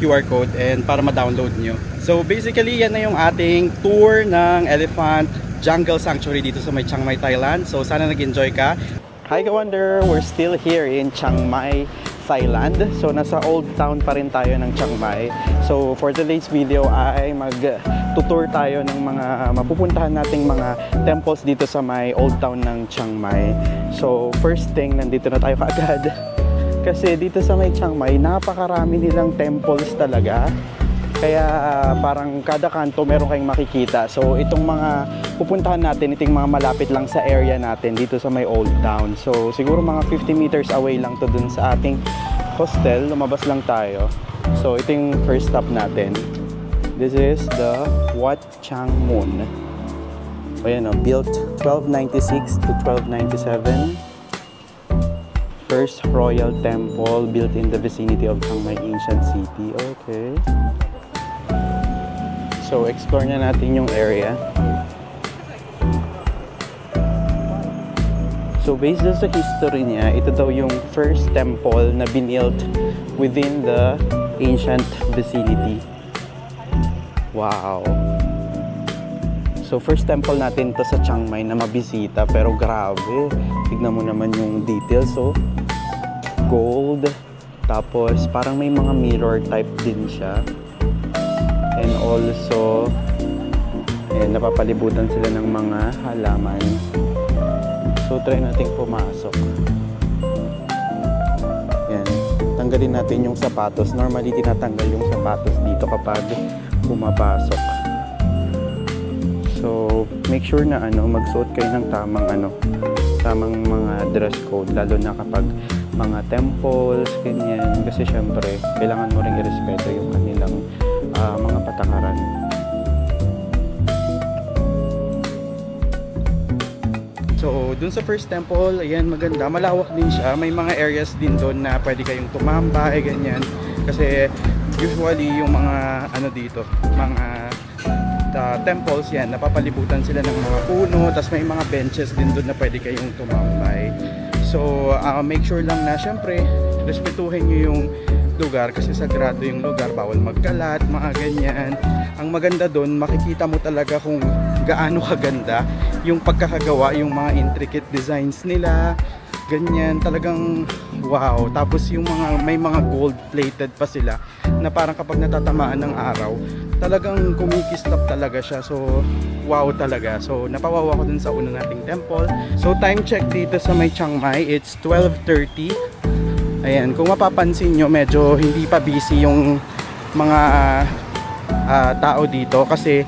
QR code and para ma-download nyo. So, basically, yan na yung ating tour ng Elephant Jungle Sanctuary dito sa may Chiang Mai, Thailand. So, sana nag-enjoy ka. Hi, Ka-Wonder! We're still here in Chiang Mai, Thailand. So, nasa Old Town pa rin tayo ng Chiang Mai. So, for today's video ay mag-tutor tayo ng mga mapupuntahan nating mga temples dito sa may Old Town ng Chiang Mai. So, first thing, nandito na tayo kaagad. Kasi dito sa may Chiang Mai, napakarami nilang temples talaga. Kaya parang kada kanto meron kayong makikita. So itong mga pupuntahan natin, itong mga malapit lang sa area natin dito sa may Old Town. So siguro mga 50 meters away lang to dun sa ating hostel. Lumabas lang tayo. So ito yung first stop natin. This is the Wat Chang Mun. Ayan o, built 1296 to 1297. First royal temple built in the vicinity of Chiang Mai ancient city. Okay. So, explore na natin yung area. So, based sa history niya, ito daw yung first temple na binilt within the ancient vicinity. Wow! So, first temple natin to sa Chiang Mai na mabisita. Pero grabe, tignan mo naman yung details. So, gold. Tapos, parang may mga mirror type din siya. And also, napapalibutan sila ng mga halaman. So, try natin pumasok. Yan. Tanggalin natin yung sapatos. Normally, tinatanggal yung sapatos dito kapag pumapasok. So, make sure na magsuot kayo ng tamang mga dress code. Lalo na kapag mga temples, ganyan. Kasi syempre, kailangan mo rin i-respeto yung kanilang mga patakaran. So, dun sa first temple, ayan, maganda. Malawak din siya. May mga areas din doon na pwede kayong tumambay, ganyan. Kasi, usually, yung mga, dito, mga temples, yan, napapalibutan sila ng mga puno. Tapos may mga benches din doon na pwede kayong tumambay. So, make sure lang na, syempre, respetuhin nyo yung lugar kasi sagrado yung lugar, bawal magkalat, mga ganyan. Ang maganda doon, makikita mo talaga kung gaano kaganda yung pagkakagawa, yung mga intricate designs nila, ganyan, talagang wow. Tapos yung mga, may mga gold plated pa sila na parang kapag natatamaan ng araw, talagang kumikislap talaga siya. So wow talaga. So napawawa ko dun sa una nating temple. So time check dito sa may Chiang Mai, it's 12:30. Ayan, kung mapapansin nyo, medyo hindi pa busy yung mga tao dito kasi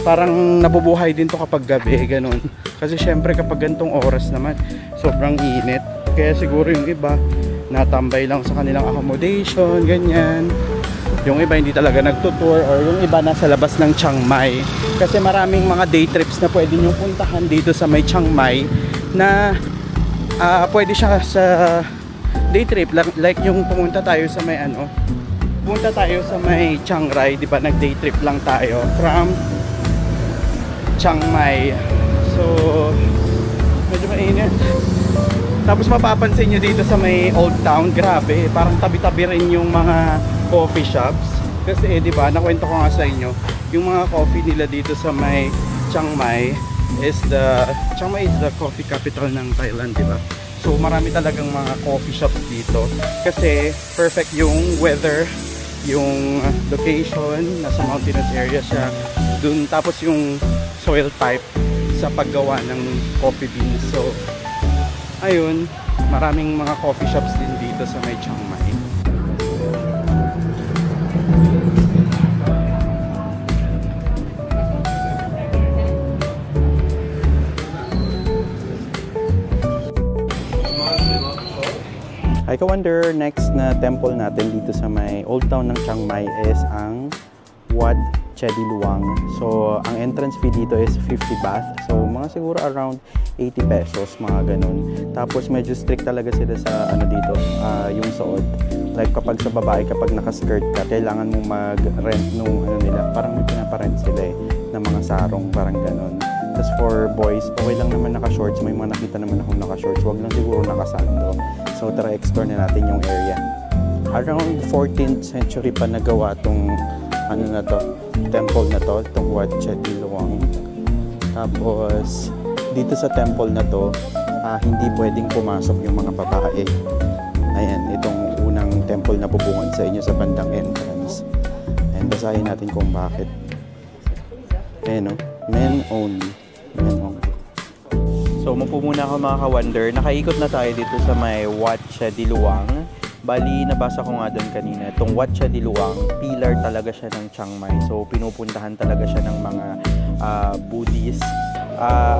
parang nabubuhay din to kapag gabi, ganun. Kasi syempre kapag gantong oras naman, sobrang init. Kaya siguro yung iba natambay lang sa kanilang accommodation, ganyan. Yung iba hindi talaga nagtutour, or yung iba nasa labas ng Chiang Mai. Kasi maraming mga day trips na pwede nyo puntahan dito sa may Chiang Mai na pwede siya sa day trip, like yung pumunta tayo sa may pumunta tayo sa may Chiang Rai, di ba? Nag day trip lang tayo from Chiang Mai. So medyo mainit. Tapos mapapansin nyo dito sa may Old Town, grabe, parang tabi-tabi rin yung mga coffee shops. Kasi di ba, nakwento ko nga sa inyo, yung mga coffee nila dito sa may Chiang Mai is the coffee capital ng Thailand, di ba? So marami talagang mga coffee shops dito kasi perfect yung weather, yung location, nasa mountainous area siya dun, tapos yung soil type sa paggawa ng coffee beans. So ayun, maraming mga coffee shops din dito sa may Chiang Mai. Hi ka-wonder, next na temple natin dito sa may Old Town ng Chiang Mai is ang Wat Chedi Luang. So, ang entrance fee dito is 50 baht. So, mga siguro around 80 pesos, mga ganun. Tapos, medyo strict talaga sila sa dito, yung suot. Like, kapag sa babae, kapag naka-skirt ka, kailangan mo mag-rent nung nila. Parang may pinaparent sila ng mga sarong, parang ganun. Tapos for boys, okay lang naman naka-shorts. May mga nakita naman akong naka-shorts. Huwag lang siguro nakasando. So tara, explore na natin yung area. Around 14th century pa nagawa tong temple na to, itong Wat Chedi Luang. Tapos dito sa temple na to, hindi pwedeng pumasok yung mga babae. Ayan, itong unang temple na bubungan sa inyo sa bandang entrance. Ayan, basahin natin kung bakit. Ayan, men only. So, mupo muna ako mga ka-wonder. Nakaikot na tayo dito sa may Wat Chedi Luang. Bali, nabasa ko nga doon kanina. Itong Wat Chedi Luang, pillar talaga siya ng Chiang Mai. So, pinupuntahan talaga siya ng mga Buddhist.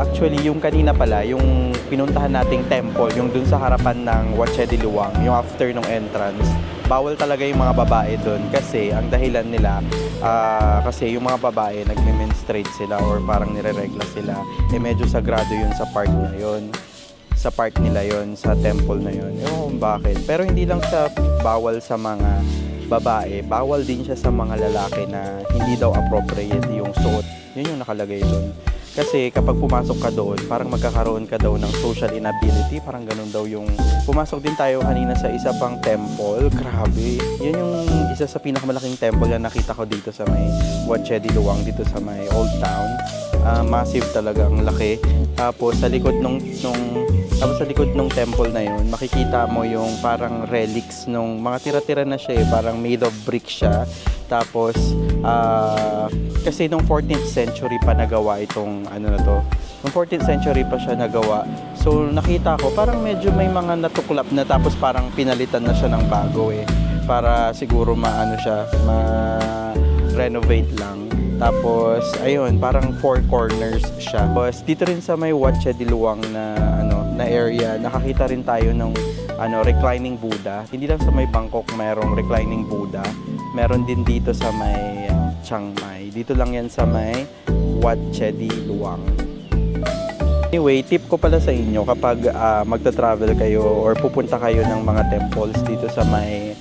Actually, yung kanina pala, yung pinuntahan nating temple, yung dun sa harapan ng Wat Chedi Luang, yung after ng entrance, bawal talaga yung mga babae doon kasi ang dahilan nila, kasi yung mga babae nagme-menstruate sila or parang nire-regla sila, medyo sagrado yun sa part na yun, sa part nila yun, sa temple na yun. Ewan kung bakit, pero hindi lang siya bawal sa mga babae, bawal din siya sa mga lalaki na hindi daw appropriate yung suot. Yun yung nakalagay doon. Kasi kapag pumasok ka doon, parang magkakaroon ka daw ng social inability. Parang ganun daw yung... Pumasok din tayo kanina sa isa pang temple. Grabe. Yan yung isa sa pinakamalaking temple na nakita ko dito sa may Wat Chedi Luang, dito sa may Old Town. Massive talaga, ang laki. Tapos sa likod nung temple na yun, makikita mo yung parang relics nung mga tira-tira na siya, parang made of brick siya. Tapos kasi nung 14th century pa nagawa itong nung 14th century pa siya nagawa. So nakita ko parang medyo may mga natuklap na, tapos parang pinalitan na siya ng bago para siguro ma-renovate lang. Tapos ayun, parang 4 corners siya. Tapos dito rin sa may Wat Chedi Luang na area, nakakita rin tayo ng reclining Buddha. Hindi lang sa may Bangkok mayroong reclining Buddha. Meron din dito sa may Chiang Mai. Dito lang yan sa may Wat Chedi Luang. Anyway, tip ko pala sa inyo kapag magta-travel kayo or pupunta kayo ng mga temples dito sa may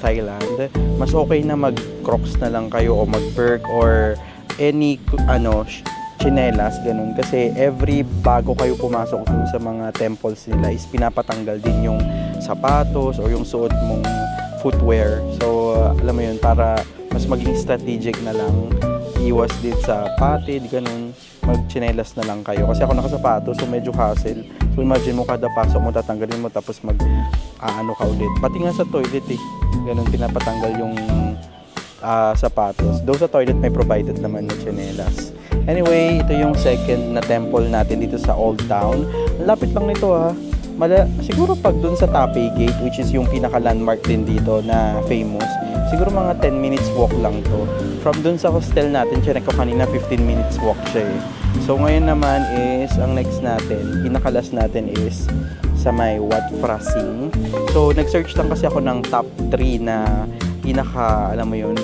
Thailand, mas okay na mag-crocs na lang kayo o mag-berg or any chinelas, ganun. Kasi every bago kayo pumasok dun sa mga temples nila is pinapatanggal din yung sapatos or yung suot mong footwear. So, alam mo yun, para mas maging strategic na lang, iwas din sa patid, ganun, magchinelas na lang kayo. Kasi ako nakasapatos, so medyo hassle. So, imagine mo kada pasok mo, tatanggalin mo, tapos ano ka ulit. Pati nga sa toilet ganun, pinapatanggal yung sapatos. Though sa toilet may provided naman na chinelas. Anyway, ito yung second na temple natin dito sa Old Town. Lapit lang nito siguro pag dun sa Taipei Gate, which is yung pinaka-landmark din dito na famous, siguro mga 10 minutes walk lang to. From dun sa hostel natin, check ko kanina, 15 minutes walk siya So ngayon naman is, ang next natin, pinaka-last natin is sa may Wat Phra Sing. So nag-search lang kasi ako ng top 3 na alam mo yun,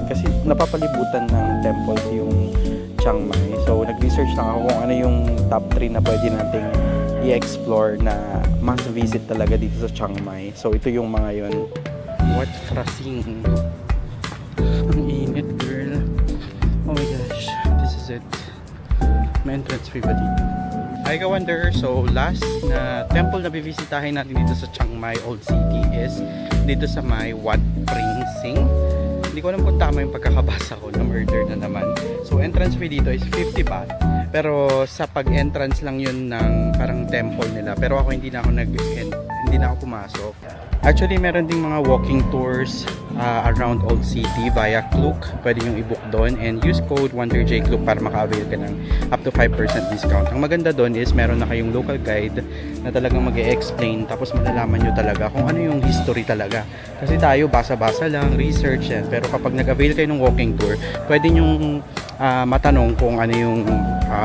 kasi napapalibutan ng temples yung Chiang Mai. So nag-research lang ako kung ano yung top 3 na pwede nating i-explore na must visit talaga dito sa Chiang Mai. So ito yung mga yun. Wat Phra Sing. Ang init, girl. Oh my gosh, this is it. May entrance fee ba dito? Hi ka-wonder, so last na temple na bibisitahin natin dito sa Chiang Mai Old City is dito sa may Wat Phra Sing. Hindi ko alam kung tama yung pagkakabasa ko, na murder na naman. So entrance fee dito is 50 baht. Pero sa pag-entrance lang yun ng parang temple nila. Pero ako hindi na ako pumasok. Actually, meron ding mga walking tours around Old City via Klook. Pwede nyo i-book doon and use code WonderJKlook para maka-avail ka ng up to 5% discount. Ang maganda doon is meron na kayong local guide na talagang mag-e-explain, tapos malalaman nyo talaga kung ano yung history talaga. Kasi tayo, basa-basa lang, research yan. Pero kapag nag-avail kayo ng walking tour, pwede nyong matanong kung ano yung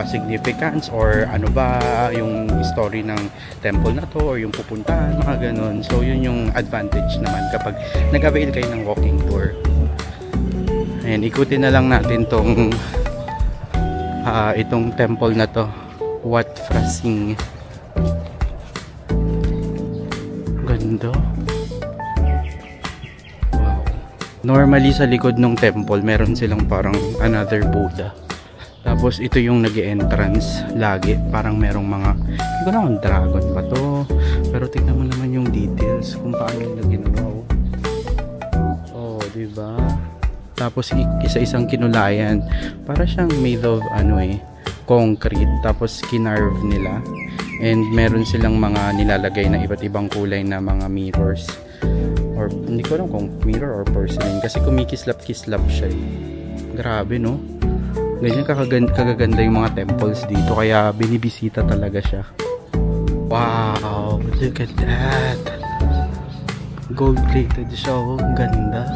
significance or ano ba yung story ng temple na to or yung pupuntahan, mga ganun. So yun yung advantage naman kapag nag-avail kayo ng walking tour. Ayan, ikutin na lang natin itong temple na to, Wat Phra Sing. Ganda. Wow. Normally sa likod ng temple meron silang parang another Buddha. Tapos ito yung nag-e-entrance lagi, parang merong mga, hindi ko na kung dragon ba to, pero tingnan mo naman yung details kung paano yung ginawa. Oh, diba? Tapos isa-isang kinulayan, para siyang made of concrete, tapos kinarve nila, and meron silang mga nilalagay na iba't ibang kulay na mga mirrors, or hindi ko alam kung mirror or porcelain, kasi kumikislap-kislap siya. Grabe, no? Ganyan kagaganda yung mga temples dito, kaya binibisita talaga siya. Wow, look at that. Gold plated siya, ganda.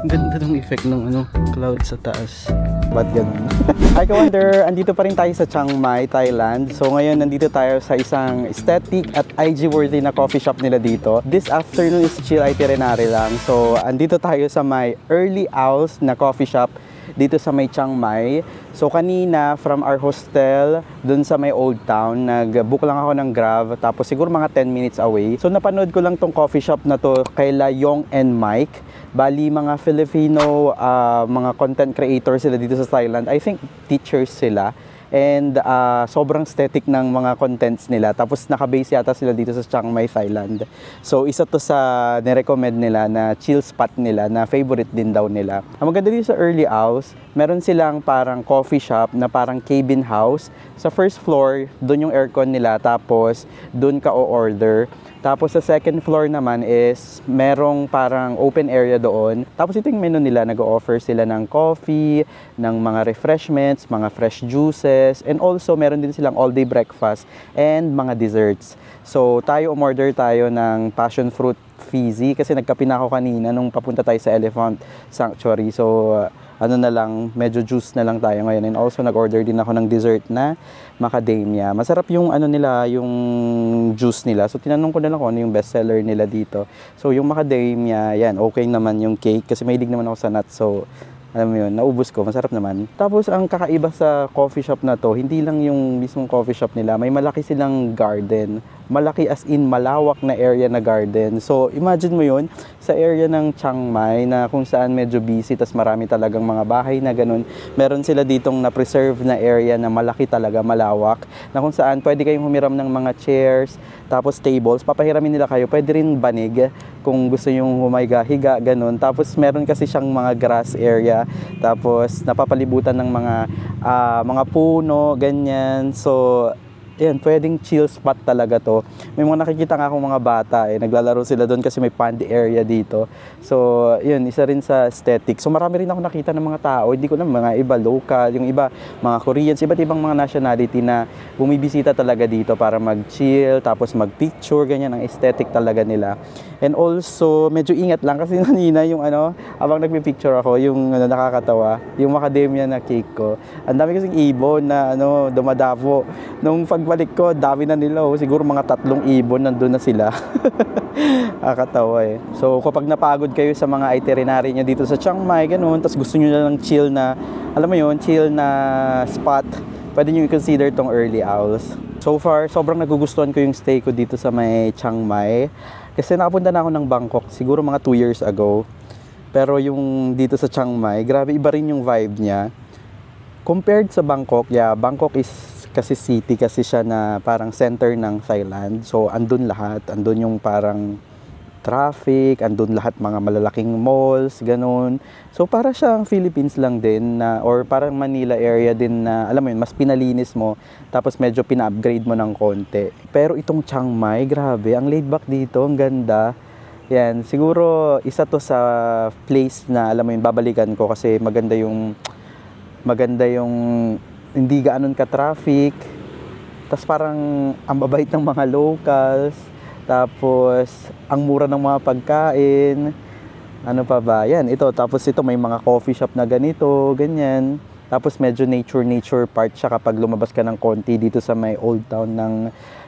Ganda ng effect ng cloud sa taas. Ba't ganun? Hi ka-wonder, andito pa rin tayo sa Chiang Mai, Thailand. So ngayon nandito tayo sa isang aesthetic at IG worthy na coffee shop nila dito. This afternoon is chill itinerary lang. So andito tayo sa may Early Owls na coffee shop dito sa may Chiang Mai. So kanina from our hostel dun sa may Old Town, nag-book lang ako ng Grab, tapos siguro mga 10 minutes away. So napanood ko lang tong coffee shop na to kay Yong and Mike. Bali mga Filipino mga content creators sila dito sa Thailand. I think teachers sila. And sobrang aesthetic ng mga contents nila. Tapos nakabase yata sila dito sa Chiang Mai, Thailand. So isa to sa nirecommend nila na chill spot nila, na favorite din daw nila. Ang maganda dito sa Early Owls, meron silang parang coffee shop na parang cabin house. Sa first floor, doon yung aircon nila, tapos doon ka o-order. Tapos sa second floor naman is merong parang open area doon. Tapos ito yung menu nila, nag-o-offer sila ng coffee, ng mga refreshments, mga fresh juices, and also meron din silang all-day breakfast and mga desserts. So umorder tayo ng passion fruit fizzy kasi nagkape na ako kanina nung papunta tayo sa Elephant Sanctuary. So na lang, medyo juice na lang tayo ngayon. And also nag-order din ako ng dessert na macadamia. Masarap yung nila, yung juice nila. So tinanong ko na lang kung ano yung bestseller nila dito. So yung macadamia, yan, okay naman yung cake kasi mahilig naman ako sa nuts. So alam mo yun, naubos ko, masarap naman. Tapos ang kakaiba sa coffee shop na to, hindi lang yung mismong coffee shop nila, may malaki silang garden malaki as in malawak na area na garden. So imagine mo yun, sa area ng Chiang Mai na kung saan medyo busy, tas marami talagang mga bahay na ganun, meron sila ditong na-preserve na area na malaki talaga, malawak, na kung saan pwede kayong humiram ng mga chairs, tapos tables, papahiramin nila kayo, pwede rin banig kung gusto yung humayga-higa, ganun. Tapos meron kasi siyang mga grass area, tapos napapalibutan ng mga puno, ganyan. So yan, pwedeng chill spot talaga to. May mga nakikita nga akong mga bata naglalaro sila doon kasi may pond area dito. So, yun, isa rin sa aesthetic. So, marami rin ako nakita ng mga tao, hindi ko na mga iba local, yung iba mga Koreans, iba't ibang mga nationality na bumibisita talaga dito para mag-chill, tapos mag-picture, ganyan ang aesthetic talaga nila. And also, medyo ingat lang kasi kanina yung habang nagpi-picture ako, yung nakakatawa, yung macadamia na cake ko. Ang dami kasing ibon na dumadavo. Nung pagbalik ko, dami na nila. Siguro mga 3 ibon nandun na sila. Nakakatawa So, kapag napagod kayo sa mga itinerary nyo dito sa Chiang Mai, ganun, tapos gusto nyo na lang chill na, alam mo yun, chill na spot, pwede nyo i-consider tong Early Owls. So far, sobrang nagugustuhan ko yung stay ko dito sa may Chiang Mai. Kasi nakapunta na ako ng Bangkok, siguro mga 2 years ago. Pero yung dito sa Chiang Mai, grabe iba rin yung vibe niya. Compared sa Bangkok, Bangkok is kasi city, kasi siya na parang center ng Thailand. So, andun lahat. Andun yung parang traffic, andun lahat mga malalaking malls, ganun. So, para siyang Philippines lang din, or parang Manila area din na, alam mo yun, mas pinalinis mo, tapos medyo pina-upgrade mo ng konti. Pero itong Chiang Mai, grabe, ang laid back dito, ang ganda. Yan, siguro isa to sa place na, alam mo yun, babalikan ko kasi maganda yung hindi gaanon ka-traffic. Tapos parang ang babait ng mga locals. Tapos ang mura ng mga pagkain. Ano pa ba? Yan, ito. Tapos ito may mga coffee shop na ganito, ganyan. Tapos medyo nature part siya kapag lumabas ka ng konti dito sa may old town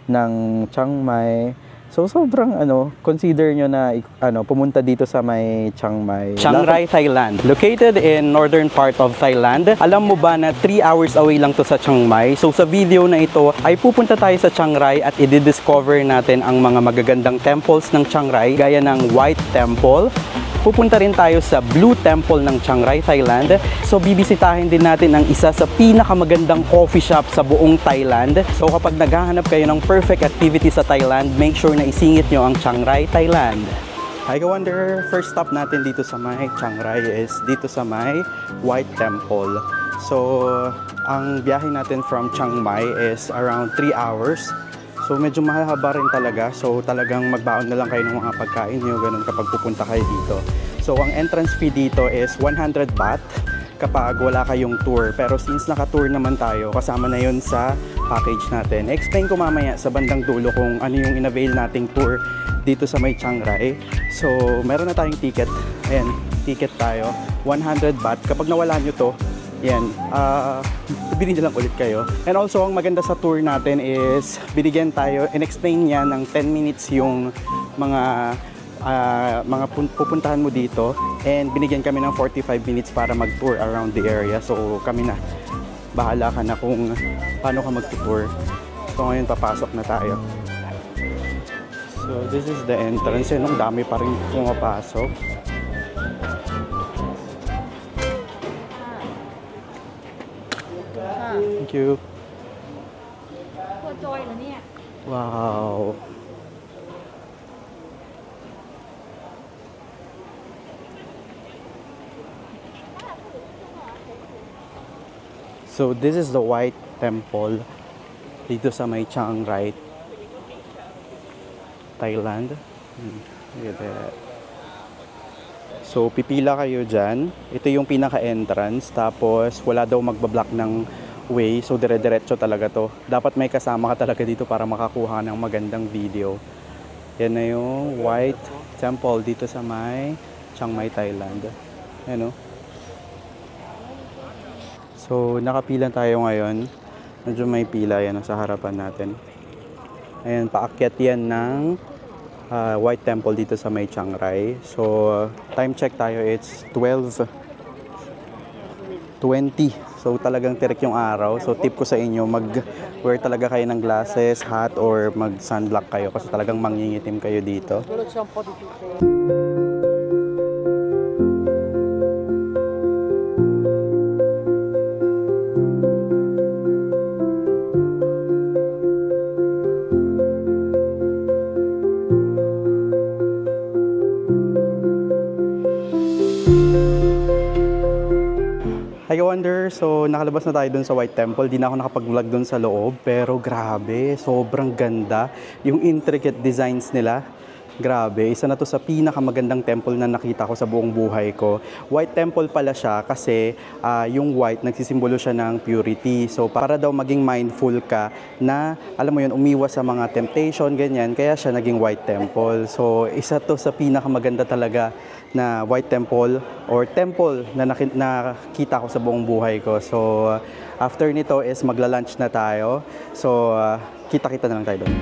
ng Chiang Mai. So sobrang consider nyo na pumunta dito sa may Chiang Mai. Chiang Rai, Thailand. Located in northern part of Thailand. Alam mo ba na 3 hours away lang to sa Chiang Mai? So sa video na ito ay pupunta tayo sa Chiang Rai at i-discover natin ang mga magagandang temples ng Chiang Rai gaya ng White Temple. Pupunta rin tayo sa Blue Temple ng Chiang Rai, Thailand. So bibisitahin din natin ang isa sa pinakamagandang coffee shop sa buong Thailand. So kapag naghahanap kayo ng perfect activity sa Thailand, make sure na isingit nyo ang Chiang Rai, Thailand. Hi ka-wonder, first stop natin dito sa may Chiang Rai is dito sa may White Temple. So ang biyahe natin from Chiang Mai is around 3 hours. So medyo mahaba rin talaga. So talagang magbaon na lang kayo ng mga pagkain nyo, ganun kapag pupunta kayo dito. So ang entrance fee dito is 100 baht kapag wala kayong tour. Pero since naka-tour naman tayo, kasama na yun sa package natin. Explain ko mamaya sa bandang dulo kung ano yung in-avail nating tour dito sa may Chiang Rai. So meron na tayong ticket. Ayan, ticket tayo. 100 baht. Kapag nawala nyo to, yan, bibili na lang ulit kayo. And also, ang maganda sa tour natin is binigyan tayo, in-explain niya ng 10 minutes yung mga pupuntahan mo dito. And binigyan kami ng 45 minutes para mag-tour around the area. So kami na, bahala ka na kung paano ka mag-tour. So ngayon, papasok na tayo. So this is the entrance. Ang dami pa rin pumapasok. Thank you. Wow. So this is the White Temple dito sa may Chiang Rai, Thailand. Look at that. So pipila kayo dyan. Ito yung pinaka-entrance. Tapos wala daw magbablock ng way. So dire-diretso talaga to. Dapat may kasama ka talaga dito para makakuha ng magandang video. Yan na yung White Temple dito sa may Chiang Mai, Thailand. Ayan o. So nakapila tayo ngayon. Medyo may pila yan sa harapan natin. Ayan, paakyat yan ng White Temple dito sa may Chiang Rai. So time check tayo, it's 12:20. So talagang tirik yung araw. So tip ko sa inyo, wear talaga kayo ng glasses, hat, or mag-sunblock kayo kasi talagang mangingitim kayo dito. Hi Wonder, so nakalabas na tayo dun sa White Temple. Di na ako nakapag-vlog dun sa loob, pero grabe, sobrang ganda. Yung intricate designs nila, grabe. Isa na to sa pinakamagandang temple na nakita ko sa buong buhay ko. White Temple pala siya kasi yung white, nagsisimbolo siya ng purity. So para daw maging mindful ka na, alam mo yun, umiwas sa mga temptation, ganyan. Kaya siya naging White Temple. So isa to sa pinakamaganda talaga na White Temple or temple na nakita ko sa buong buhay ko. So after nito is magla-lunch na tayo. So kita-kita na lang tayo doon.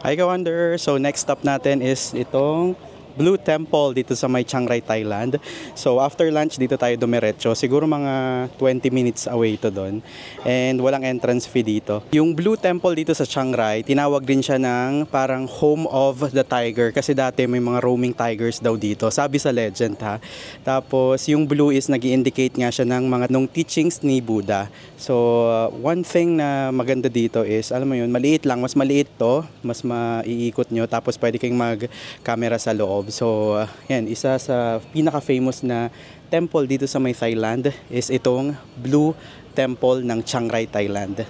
Hi ka-Wonder! So next stop natin is itong Blue Temple dito sa may Chiang Rai, Thailand. So after lunch dito tayo dumiretso. Siguro mga 20 minutes away to doon. And walang entrance fee dito. Yung Blue Temple dito sa Chiang Rai, tinawag din siya ng parang home of the tiger. Kasi dati may mga roaming tigers daw dito. Sabi sa legend ha. Tapos yung blue is nag-i-indicate nga siya ng mga nung teachings ni Buddha. So one thing na maganda dito is, alam mo yun, maliit lang. Mas maliit to. Mas maiikot nyo. Tapos pwede kayong mag-camera sa loob. So, yan, isa sa pinaka-famous na temple dito sa may Thailand is itong Blue Temple ng Chiang Rai, Thailand.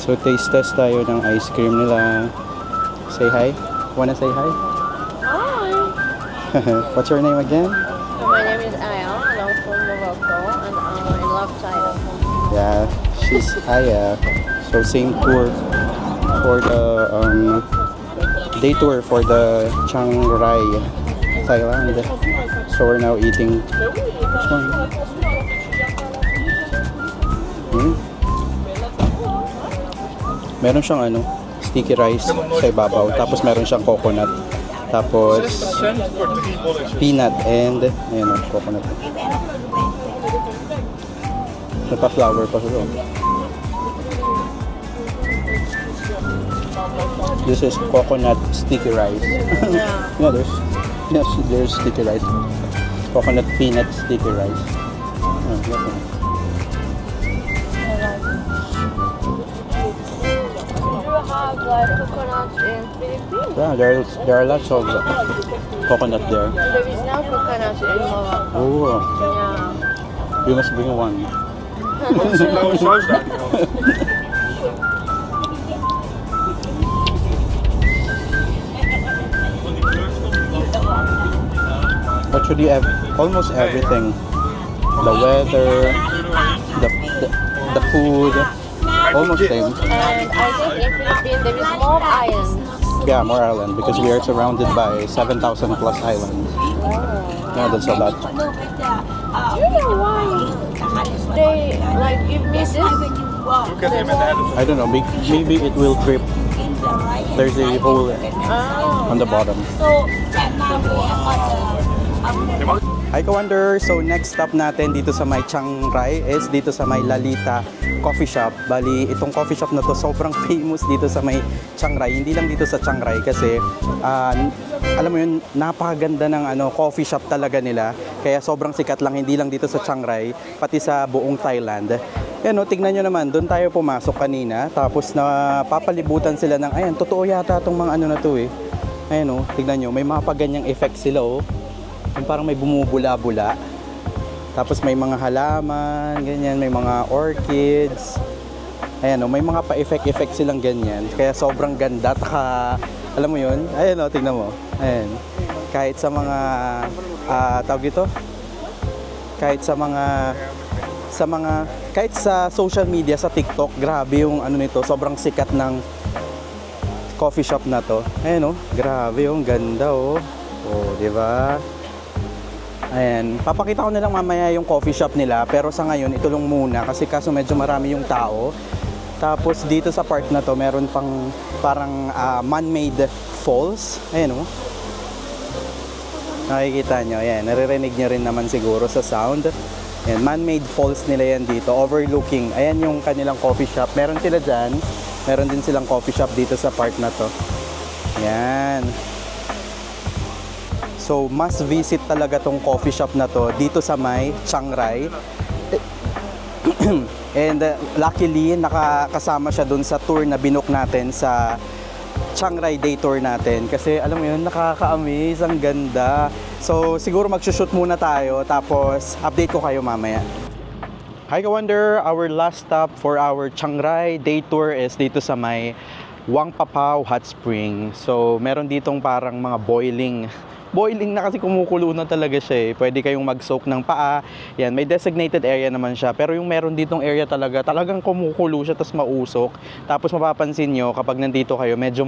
So taste test tayo ng ice cream nila. Say hi. Wanna say hi? Hi. What's your name again? My name is Aya, and I'm from Morocco, and I love China. Yeah, she's Aya. So same tour for the day tour for the Chiang Rai, Thailand. So we're now eating. Which one? Meron siyang sticky rice sa ibabaw, tapos meron siyang coconut, tapos peanut and coconut. May pa flour pa sa loob. This is coconut sticky rice. Yeah, there's sticky rice. Coconut peanut sticky rice. Have like coconut in Philippines? Yeah, there are lots of coconut there. There is no coconut in Morocco. Oh, Yeah. you must bring one. Actually, almost everything. The weather, the food, almost same. And I think in Philippines there is more islands. Yeah, more island because we are surrounded by 7,000 plus islands. Yeah, that's a lot. Do you know why they like give me this? I don't know, maybe it will drip. There's a hole on the bottom. Hi ka-Wonder! So next stop natin dito sa may Chiang Rai is dito sa may Lalita Coffee Shop. Bali, itong coffee shop na to sobrang famous dito sa may Chiang Rai. Hindi lang dito sa Chiang Rai kasi alam mo yun, napakaganda ng coffee shop talaga nila. Kaya sobrang sikat lang, hindi lang dito sa Chiang Rai, pati sa buong Thailand. Yan tignan nyo naman, doon tayo pumasok kanina. Tapos napapalibutan sila ng, ayan, totoo yata itong mga na to eh. Ayan tignan nyo, may mga paganyang effect sila yung parang may bumubula-bula. Tapos may mga halaman, ganyan, may mga orchids. Ayan may mga pa-effect silang ganyan. Kaya sobrang ganda. Alam mo yun? Ayan tignan mo. Ayan. Kahit sa mga, tawag ito? Kahit kahit sa social media, sa TikTok, grabe yung ano nito, sobrang sikat ng coffee shop na to. Ayan oh, grabe yung ganda oh. Oh, di ba? Ayan, papakita ko na lang mamaya yung coffee shop nila, pero sa ngayon ito lang muna kasi kaso medyo marami yung tao. Tapos dito sa part na to, meron pang parang man-made falls. Ayan oh. Nakikita nyo, ayan, naririnig nyo rin naman siguro sa sound. Ayan, man-made falls nila yan dito, overlooking. Ayan yung kanilang coffee shop. Meron sila dyan. Meron din silang coffee shop dito sa part na to. Ayan. So, must visit talaga tong coffee shop na to dito sa may Chiang Rai. And luckily, nakakasama siya dun sa tour na binook natin sa Chiang Rai day tour natin. Kasi alam mo yun, nakaka-amaze, ang ganda. So, siguro magsushoot muna tayo, tapos update ko kayo mamaya. Hi Ka-Wonder! Our last stop for our Chiang Rai day tour is dito sa may Wang Papao Hot Spring. So, meron ditong parang mga boiling na kasi kumukulo na talaga siya eh. Pwede kayong mag-soak ng paa. Yan, may designated area naman siya. Pero yung meron ditong area talagang kumukulo siya tapos mausok. Tapos mapapansin nyo kapag nandito kayo, medyo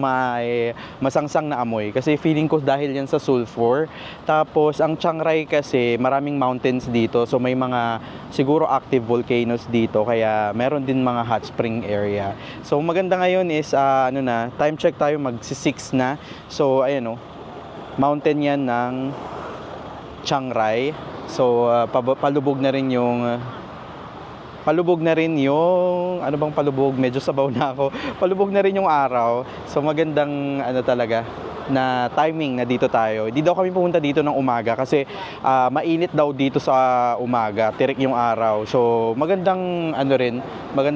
masangsang na amoy. Kasi feeling ko dahil yan sa sulfur. Tapos ang Chiang Rai kasi maraming mountains dito. So may mga siguro active volcanoes dito. Kaya meron din mga hot spring area. So maganda ngayon is time check tayo, magsi-6 na. So ayan o. Mountain yan ng Chiang Rai. So palubog na rin yung ano bang palubog, medyo sabaw na ako. Palubog na rin yung araw. So magandang talaga na timing na dito tayo. Hindi daw kami pumunta dito ng umaga kasi mainit daw dito sa umaga, tirik yung araw. So maganda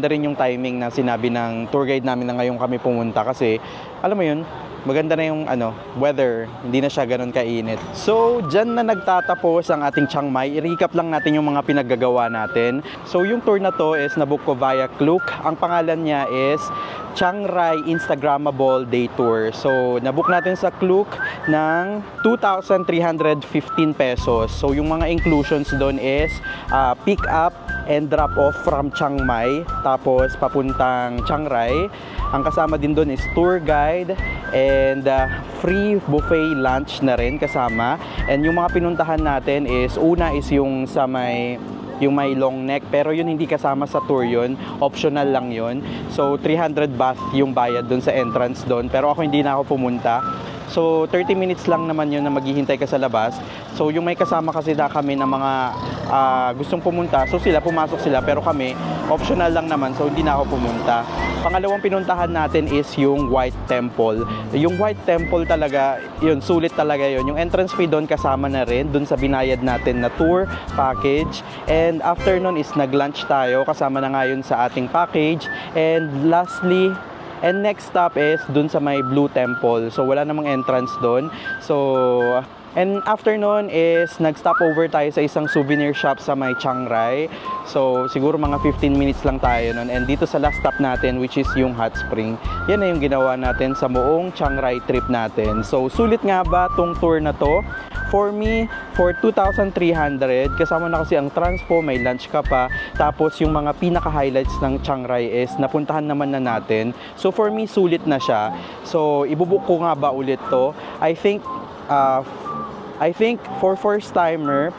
rin yung timing na sinabi ng tour guide namin na ngayon kami pumunta kasi alam mo yun, maganda na yung weather, hindi na siya ganoon kainit. So, dyan na nagtatapos ang ating Chiang Mai. I-recap lang natin yung mga pinaggagawa natin. So, yung tour na to is nabook ko via Klook. Ang pangalan niya is Chiang Rai Instagrammable Day Tour. So, nabook natin sa Klook ng 2,315 pesos. So, yung mga inclusions doon is pick up and drop off from Chiang Mai, tapos papuntang Chiang Rai. Ang kasama din doon is tour guide and free buffet lunch na rin kasama. And yung mga pinuntahan natin is, una is yung sa may long neck, pero yun hindi kasama sa tour yun, optional lang yun. So 300 baht yung bayad doon sa entrance doon, pero ako hindi na ako pumunta. So 30 minutes lang naman yun na maghihintay ka sa labas. So yung may kasama kasi na kami na mga gustong pumunta, so pumasok sila, pero kami optional lang naman, so hindi na ako pumunta. Pangalawang pinuntahan natin is yung White Temple. Yung White Temple talaga, yun, sulit talaga yun. Yung entrance fee doon kasama na rin doon sa binayad natin na tour package. And after nun is nag-lunch tayo, kasama na nga yun sa ating package. And lastly, and next stop is dun sa may Blue Temple. So wala namang entrance doon. So and after nun is nag-stop over tayo sa isang souvenir shop sa may Chiang Rai. So siguro mga 15 minutes lang tayo nun. And dito sa last stop natin, which is yung hot spring, yan na yung ginawa natin sa buong Chiang Rai trip natin. So sulit nga ba tong tour na to? For me, for 2,300, kasama na kasi ang transpo, may lunch ka pa, tapos yung mga pinaka-highlights ng Chiang Rai is napuntahan naman na natin. So for me, sulit na siya. So ibubuk ko nga ba ulit to? I think for first timer,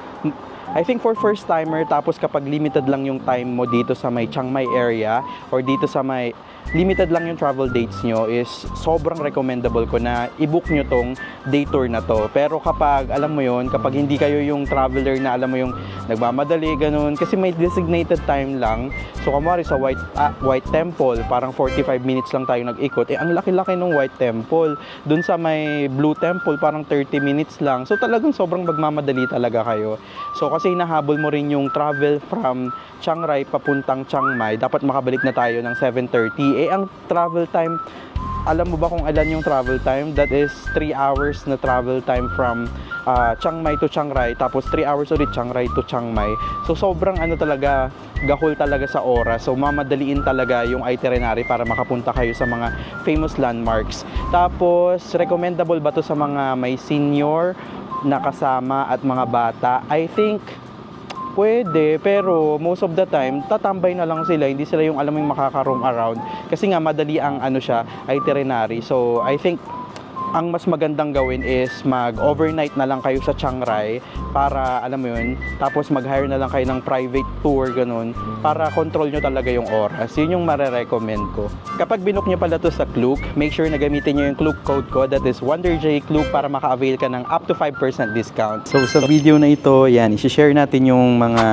tapos kapag limited lang yung time mo dito sa may Chiang Mai area or dito sa may limited lang yung travel dates nyo, is sobrang recommendable ko na i-book nyo tong day tour na to. Pero kapag, alam mo yun, kapag hindi kayo yung traveler na alam mo yung nagmamadali, ganun, kasi may designated time lang. So, kamari sa White Temple, parang 45 minutes lang tayo nag-ikot. Ang laki-laki ng White Temple. Dun sa may Blue Temple, parang 30 minutes lang. So, talagang sobrang magmamadali talaga kayo. So, kasi hinahabol mo rin yung travel from Chiang Rai papuntang Chiang Mai. Dapat makabalik na tayo ng 7:30. Ang travel time, alam mo ba kung ilan yung travel time? That is 3 hours na travel time from Chiang Mai to Chiang Rai, tapos 3 hours ulit Chiang Rai to Chiang Mai. So sobrang talaga, gahol talaga sa oras. So mamadaliin talaga yung itinerary para makapunta kayo sa mga famous landmarks. Tapos recommendable ba to sa mga may senior na kasama at mga bata? I think Pwede, pero most of the time, tatambay na lang sila. Hindi sila yung alam mo yung makaka-roam around. Kasi nga, madali ang ano siya, itinerary. So, I think, ang mas magandang gawin is mag-overnight na lang kayo sa Chiang Rai para, alam mo yun, tapos mag-hire na lang kayo ng private tour, ganun, para control nyo talaga yung oras. Yun yung marerecommend ko. Kapag binook nyo pala to sa Klook, make sure na gamitin nyo yung Klook code ko, that is WonderJ Klook, para maka-avail ka ng up to 5% discount. So, sa video na ito, yan, isi-share natin yung mga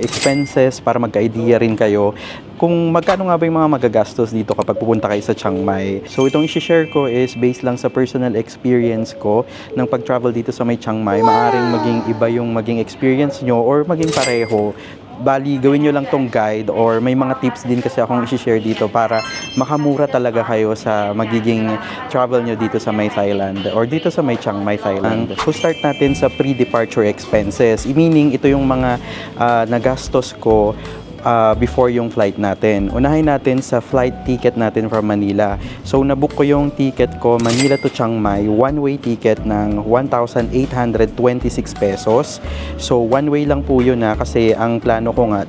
expenses para magka-idea rin kayo kung magkano nga ba yung mga magagastos dito kapag pupunta kayo sa Chiang Mai. So, itong isi-share ko is based lang sa personal experience ko ng pag-travel dito sa may Chiang Mai. Maaring maging iba yung maging experience nyo or maging pareho. Bali, gawin nyo lang tong guide or may mga tips din kasi akong isi-share dito para makamura talaga kayo sa magiging travel nyo dito sa may Thailand or dito sa may Chiang Mai, Thailand. So, start natin sa pre-departure expenses. Meaning, ito yung mga nagastos ko before yung flight natin. Unahin natin sa flight ticket natin from Manila. So, nabook ko yung ticket ko Manila to Chiang Mai, one-way ticket ng 1,826 pesos. So, one-way lang po yun kasi ang plano ko nga,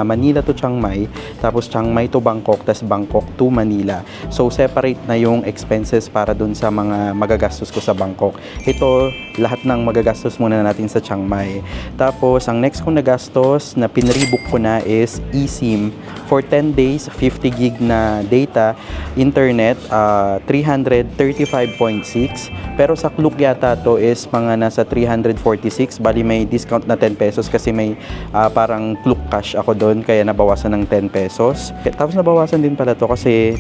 Manila to Chiang Mai, tapos Chiang Mai to Bangkok, tas Bangkok to Manila. So, separate na yung expenses para dun sa mga magagastos ko sa Bangkok. Ito, lahat ng magagastos muna natin sa Chiang Mai. Tapos, ang next kong nagastos na pinrebook ko na is eSIM for 10 days, 50 gig na data, internet, 335.6. Pero sa Klook yata to is mga nasa 346. Bali may discount na 10 pesos kasi may parang Klook cash ako doon kaya nabawasan ng 10 pesos. Tapos nabawasan din pala to kasi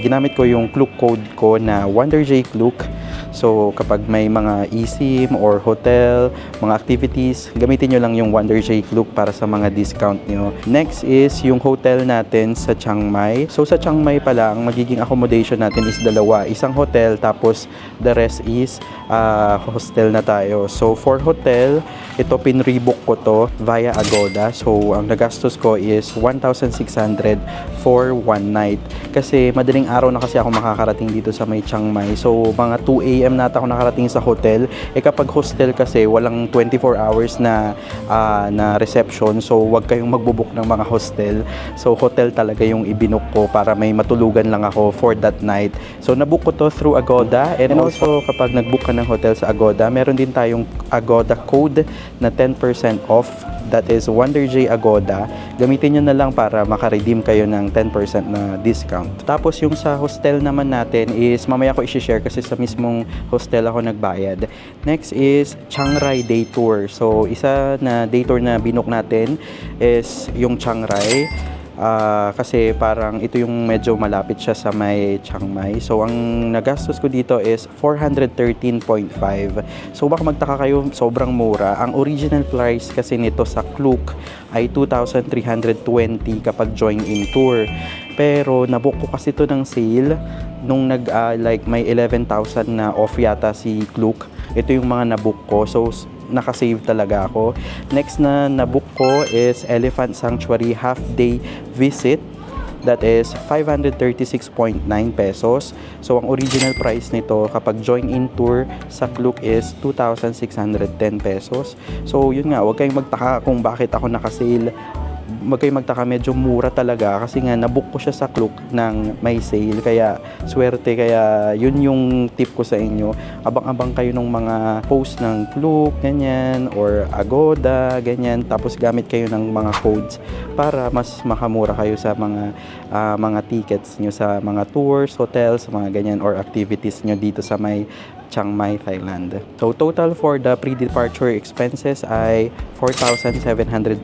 ginamit ko yung Klook code ko na WonderJ Klook. So, kapag may mga eSIM or hotel, mga activities, gamitin nyo lang yung WonderJ Klook para sa mga discount nyo. Next is yung hotel natin sa Chiang Mai. So, sa Chiang Mai pala, ang magiging accommodation natin is dalawa. Isang hotel, tapos the rest is hostel na tayo. So, for hotel, ito pinrebook ko to via Agoda. So, ang nagastos ko is 1,600 for one night. Kasi madaling araw na kasi ako makakarating dito sa may Chiang Mai. So, mga 2 AM na ako nakarating sa hotel. Kapag hostel kasi, walang 24 hours na reception. So, wag kayong magbubook ng mga hostel. So, hotel talaga yung ibinook ko para may matulugan lang ako for that night. So, nabook ko to through Agoda. And also, kapag nagbook ka ng hotel sa Agoda, meron din tayong Agoda code na 10% off. That is WonderJ Agoda. Gamitin nyo na lang para makaredeem kayo ng 10% na discount. Tapos yung sa hostel naman natin is mamaya ko i-share kasi sa mismong hostel ako nagbayad. Next is Chiang Rai Day Tour. So isa na day tour na binook natin is yung Chiang Rai. Kasi parang ito yung medyo malapit siya sa may Chiang Mai. So, ang nagastos ko dito is 413.5. So, baka magtaka kayo, sobrang mura. Ang original price kasi nito sa Klook ay 2,320 kapag join-in tour. Pero, nabook ko kasi ito ng sale nung like may 11,000 na off yata si Klook. Ito yung mga nabook ko. So, nakasave talaga ako. Next na nabook ko is Elephant Sanctuary half-day visit. That is 536.9 pesos. So, ang original price nito kapag join-in tour sa Klook is 2,610 pesos. So, yun nga, huwag kayong magtaka kung bakit ako nakasale. Magtaka, medyo mura talaga kasi nga nabook ko siya sa Klook ng may sale, kaya swerte. Kaya yun yung tip ko sa inyo, abang-abang kayo ng mga post ng Klook, ganyan, or Agoda, ganyan, tapos gamit kayo ng mga codes para mas makamura kayo sa mga tickets nyo sa mga tours, hotels, mga ganyan, or activities nyo dito sa may Chiang Mai, Thailand. So, total for the pre-departure expenses ay 4,713.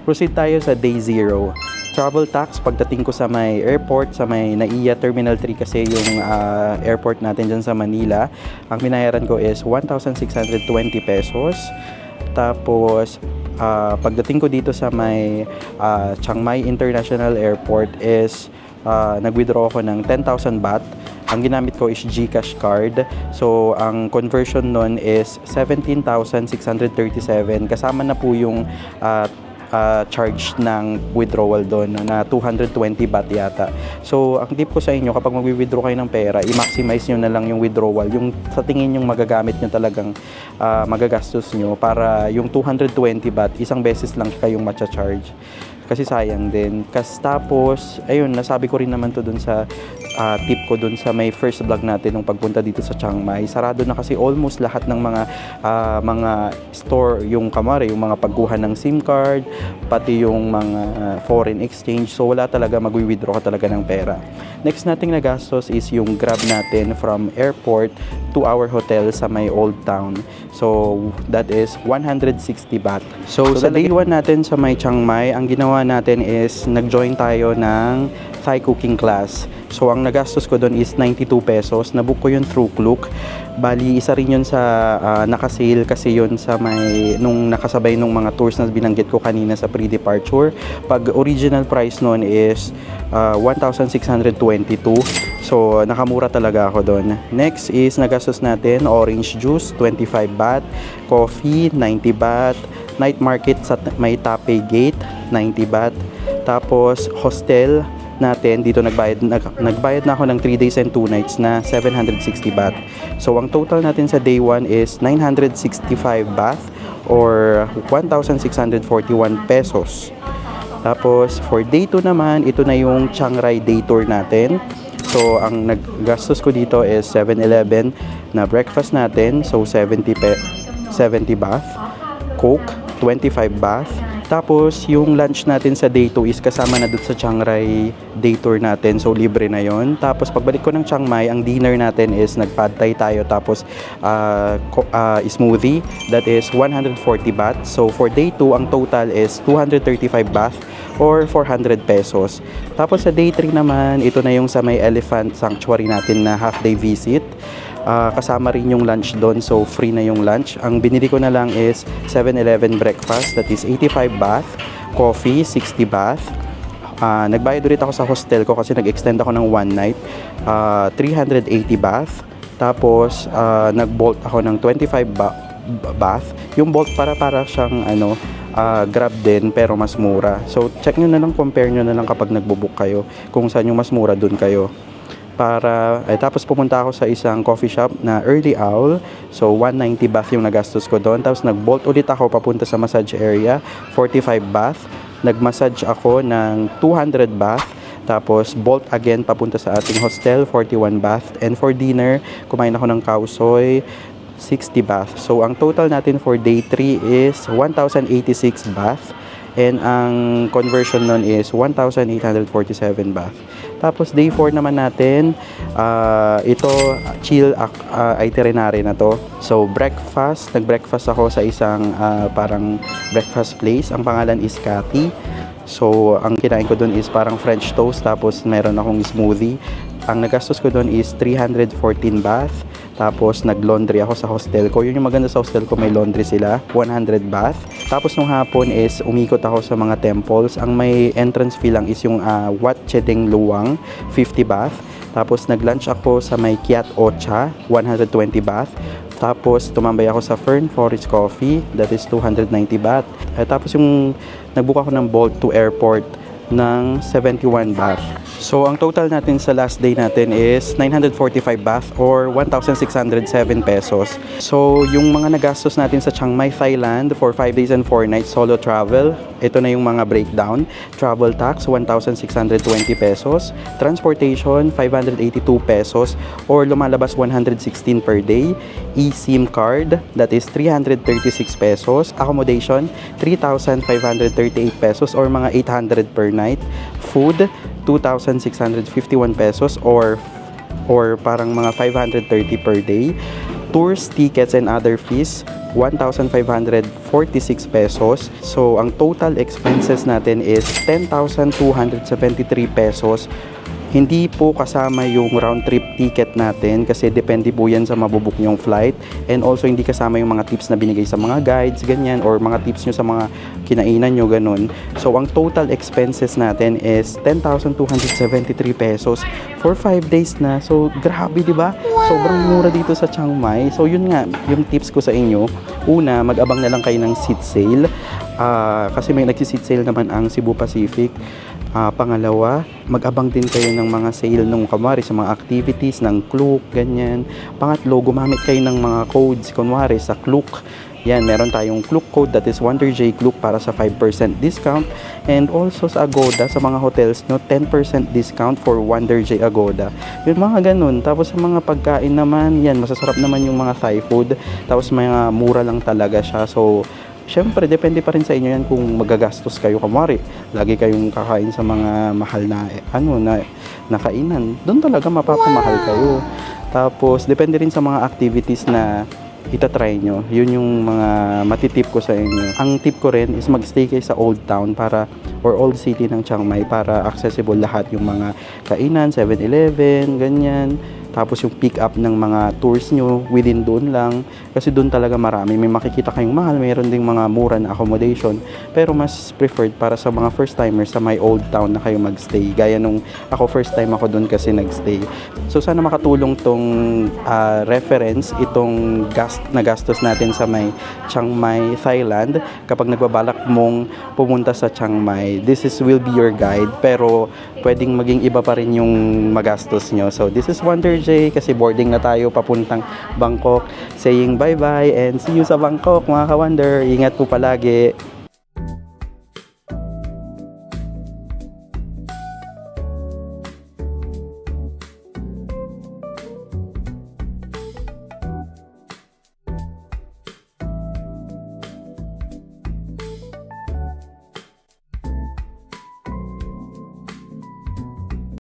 Proceed tayo sa day 0. Travel tax, pagdating ko sa may airport, sa may NAIA Terminal 3 kasi yung airport natin dyan sa Manila, ang binayaran ko is 1,620 pesos. Tapos, pagdating ko dito sa may Chiang Mai International Airport is nag-withdraw ako ng 10,000 baht. Ang ginamit ko is GCash card. So, ang conversion nun is 17,637. Kasama na po yung charge ng withdrawal doon na 220 baht yata. So, ang tip ko sa inyo, kapag mag-withdraw kayo ng pera, i-maximize nyo na lang yung withdrawal. Yung sa tingin yung magagamit nyo talagang magagastos nyo para yung 220 baht, isang beses lang kayong matcha-charge. Kasi sayang din. Tapos, ayun, nasabi ko rin naman to dun sa tip ko dun sa may first vlog natin nung pagpunta dito sa Chiang Mai. Sarado na kasi almost lahat ng mga store, yung kamare, yung mga pagkuha ng SIM card, pati yung mga foreign exchange. So, wala talaga, mag-withdraw ka talaga ng pera. Next nating nagastos is yung grab natin from airport to our hotel sa may Old Town. So, that is 160 baht. So sa day 1 natin sa may Chiang Mai, ang ginawa natin is nag-join tayo ng Thai cooking class. So, ang nagastos ko doon is 92 pesos. Nabook ko yun through Klook. Bali, isa rin yun sa nakasale kasi yun sa may, nung nakasabay nung mga tours na binanggit ko kanina sa pre-departure. Pag original price noon is 1,622. So, nakamura talaga ako doon. Next is nagastos natin orange juice, 25 baht. Coffee, 90 baht. Night market sa may Taipei Gate, 90 baht. Tapos, hostel natin, dito nagbayad na ako ng 3 days and 2 nights na 760 baht. So, ang total natin sa day 1 is 965 baht or 1,641 pesos. Tapos, for day 2 naman, ito na yung Chiang Rai day tour natin. So, ang naggastos ko dito is 7-Eleven na breakfast natin. So, 70 baht. Coke, 25 baht. Tapos, yung lunch natin sa day 2 is kasama na doon sa Chiang Rai day tour natin. So, libre na yon. Tapos, pagbalik ko ng Chiang Mai, ang dinner natin is nag-pad thai tayo. Tapos, smoothie. That is 140 baht. So, for day 2, ang total is 235 baht or 400 pesos. Tapos, sa day 3 naman, ito na yung sa may elephant sanctuary natin na half-day visit. Kasama rin yung lunch doon, so free na yung lunch. Ang binili ko na lang is 7-Eleven breakfast, that is 85 baht. Coffee, 60 baht. Nagbayad ulit ako sa hostel ko kasi nag-extend ako ng 1 night, 380 baht. Tapos nag-bolt ako ng 25 baht. Yung bolt para siyang Grab din pero mas mura. So check nyo na lang, compare nyo na lang kapag nagbo-book kayo kung saan yung mas mura doon kayo. Tapos pumunta ako sa isang coffee shop na Early Owl. So 190 baht yung nagastos ko doon. Tapos nag-bolt ulit ako papunta sa massage area, 45 baht. Nag-massage ako ng 200 baht. Tapos bolt again papunta sa ating hostel, 41 baht. And for dinner, kumain ako ng khao soi, 60 baht. So ang total natin for day 3 is 1,086 baht. And ang conversion nun is 1,847 baht. Tapos day 4 naman natin, ito chill itinerary na to. So breakfast, nag-breakfast ako sa isang parang breakfast place. Ang pangalan is Cathy. So ang kinain ko dun is parang French toast, tapos meron akong smoothie. Ang nagastos ko dun is 314 baht. Tapos nag-laundry ako sa hostel ko. Yun yung maganda sa hostel ko, may laundry sila, 100 baht. Tapos nung hapon is umikot ako sa mga temples. Ang may entrance fee lang is yung Wat Chedeng Luang, 50 baht. Tapos nag-lunch ako sa may Kiat Ocha, 120 baht. Tapos tumambay ako sa Fern Forest Coffee, that is 290 baht. Tapos yung nagbook ako ng Bolt to airport ng 71 baht. So, ang total natin sa last day natin is 945 baht or 1,607 pesos. So, yung mga nagastos natin sa Chiang Mai, Thailand for 5 days and 4 nights solo travel, ito na yung mga breakdown. Travel tax, 1,620 pesos. Transportation, 582 pesos or lumalabas 116 per day. eSIM card, that is 336 pesos. Accommodation, 3,538 pesos or mga 800 per night. Food, 2,651 pesos or parang mga 530 per day. Tours, tickets, and other fees, 1,546 pesos. So, ang total expenses natin is 10,273 pesos. Hindi po kasama yung round trip ticket natin kasi depende po yan sa mabubook yung flight, and also hindi kasama yung mga tips na binigay sa mga guides, ganyan, or mga tips nyo sa mga kinainan nyo, ganun. So, ang total expenses natin is 10,273 pesos for 5 days na. So, grabe, di ba? Sobrang mura dito sa Chiang Mai. So, yun nga, yung tips ko sa inyo. Una, mag-abang na lang kayo ng seat sale. Kasi may nagsisit sale naman ang Cebu Pacific. Pangalawa, mag-abang din kayo ng mga sale nung kunwari sa mga activities ng Klook, ganyan. Pangatlo, gumamit kayo ng mga codes kunwari sa Klook. Yan, meron tayong Klook code, that is Wonder J Klook, para sa 5% discount. And also sa Agoda, sa mga hotels nyo, 10% discount for Wonder J Agoda. Yung mga ganun. Tapos sa mga pagkain naman, yan, masasarap naman yung mga Thai food. Tapos mga mura lang talaga siya. So, syempre, depende pa rin sa inyo yan kung magagastos kayo. Kamari, lagi kayong kakain sa mga mahal na kainan. Doon talaga mapapamahal kayo. Tapos, depende rin sa mga activities na itatry nyo. Yun yung mga matitip ko sa inyo. Ang tip ko rin is magstay kayo sa Old Town or Old City ng Chiang Mai para accessible lahat yung mga kainan, 7-Eleven, ganyan. Tapos yung pick up ng mga tours nyo within doon lang. Kasi doon talaga marami. May makikita kayong mahal. Mayroon ding mga mura na accommodation. Pero mas preferred para sa mga first timers sa may Old Town na kayo magstay. Gaya nung ako first time ako doon kasi nagstay. So sana makatulong tong reference, itong gastos natin sa may Chiang Mai, Thailand. Kapag nagbabalak mong pumunta sa Chiang Mai, will be your guide. Pero pwedeng maging iba pa rin yung magastos nyo. So this is Wonder J, kasi boarding na tayo papuntang Bangkok. Saying bye-bye and see you sa Bangkok mga ka-Wonder. Ingat po palagi.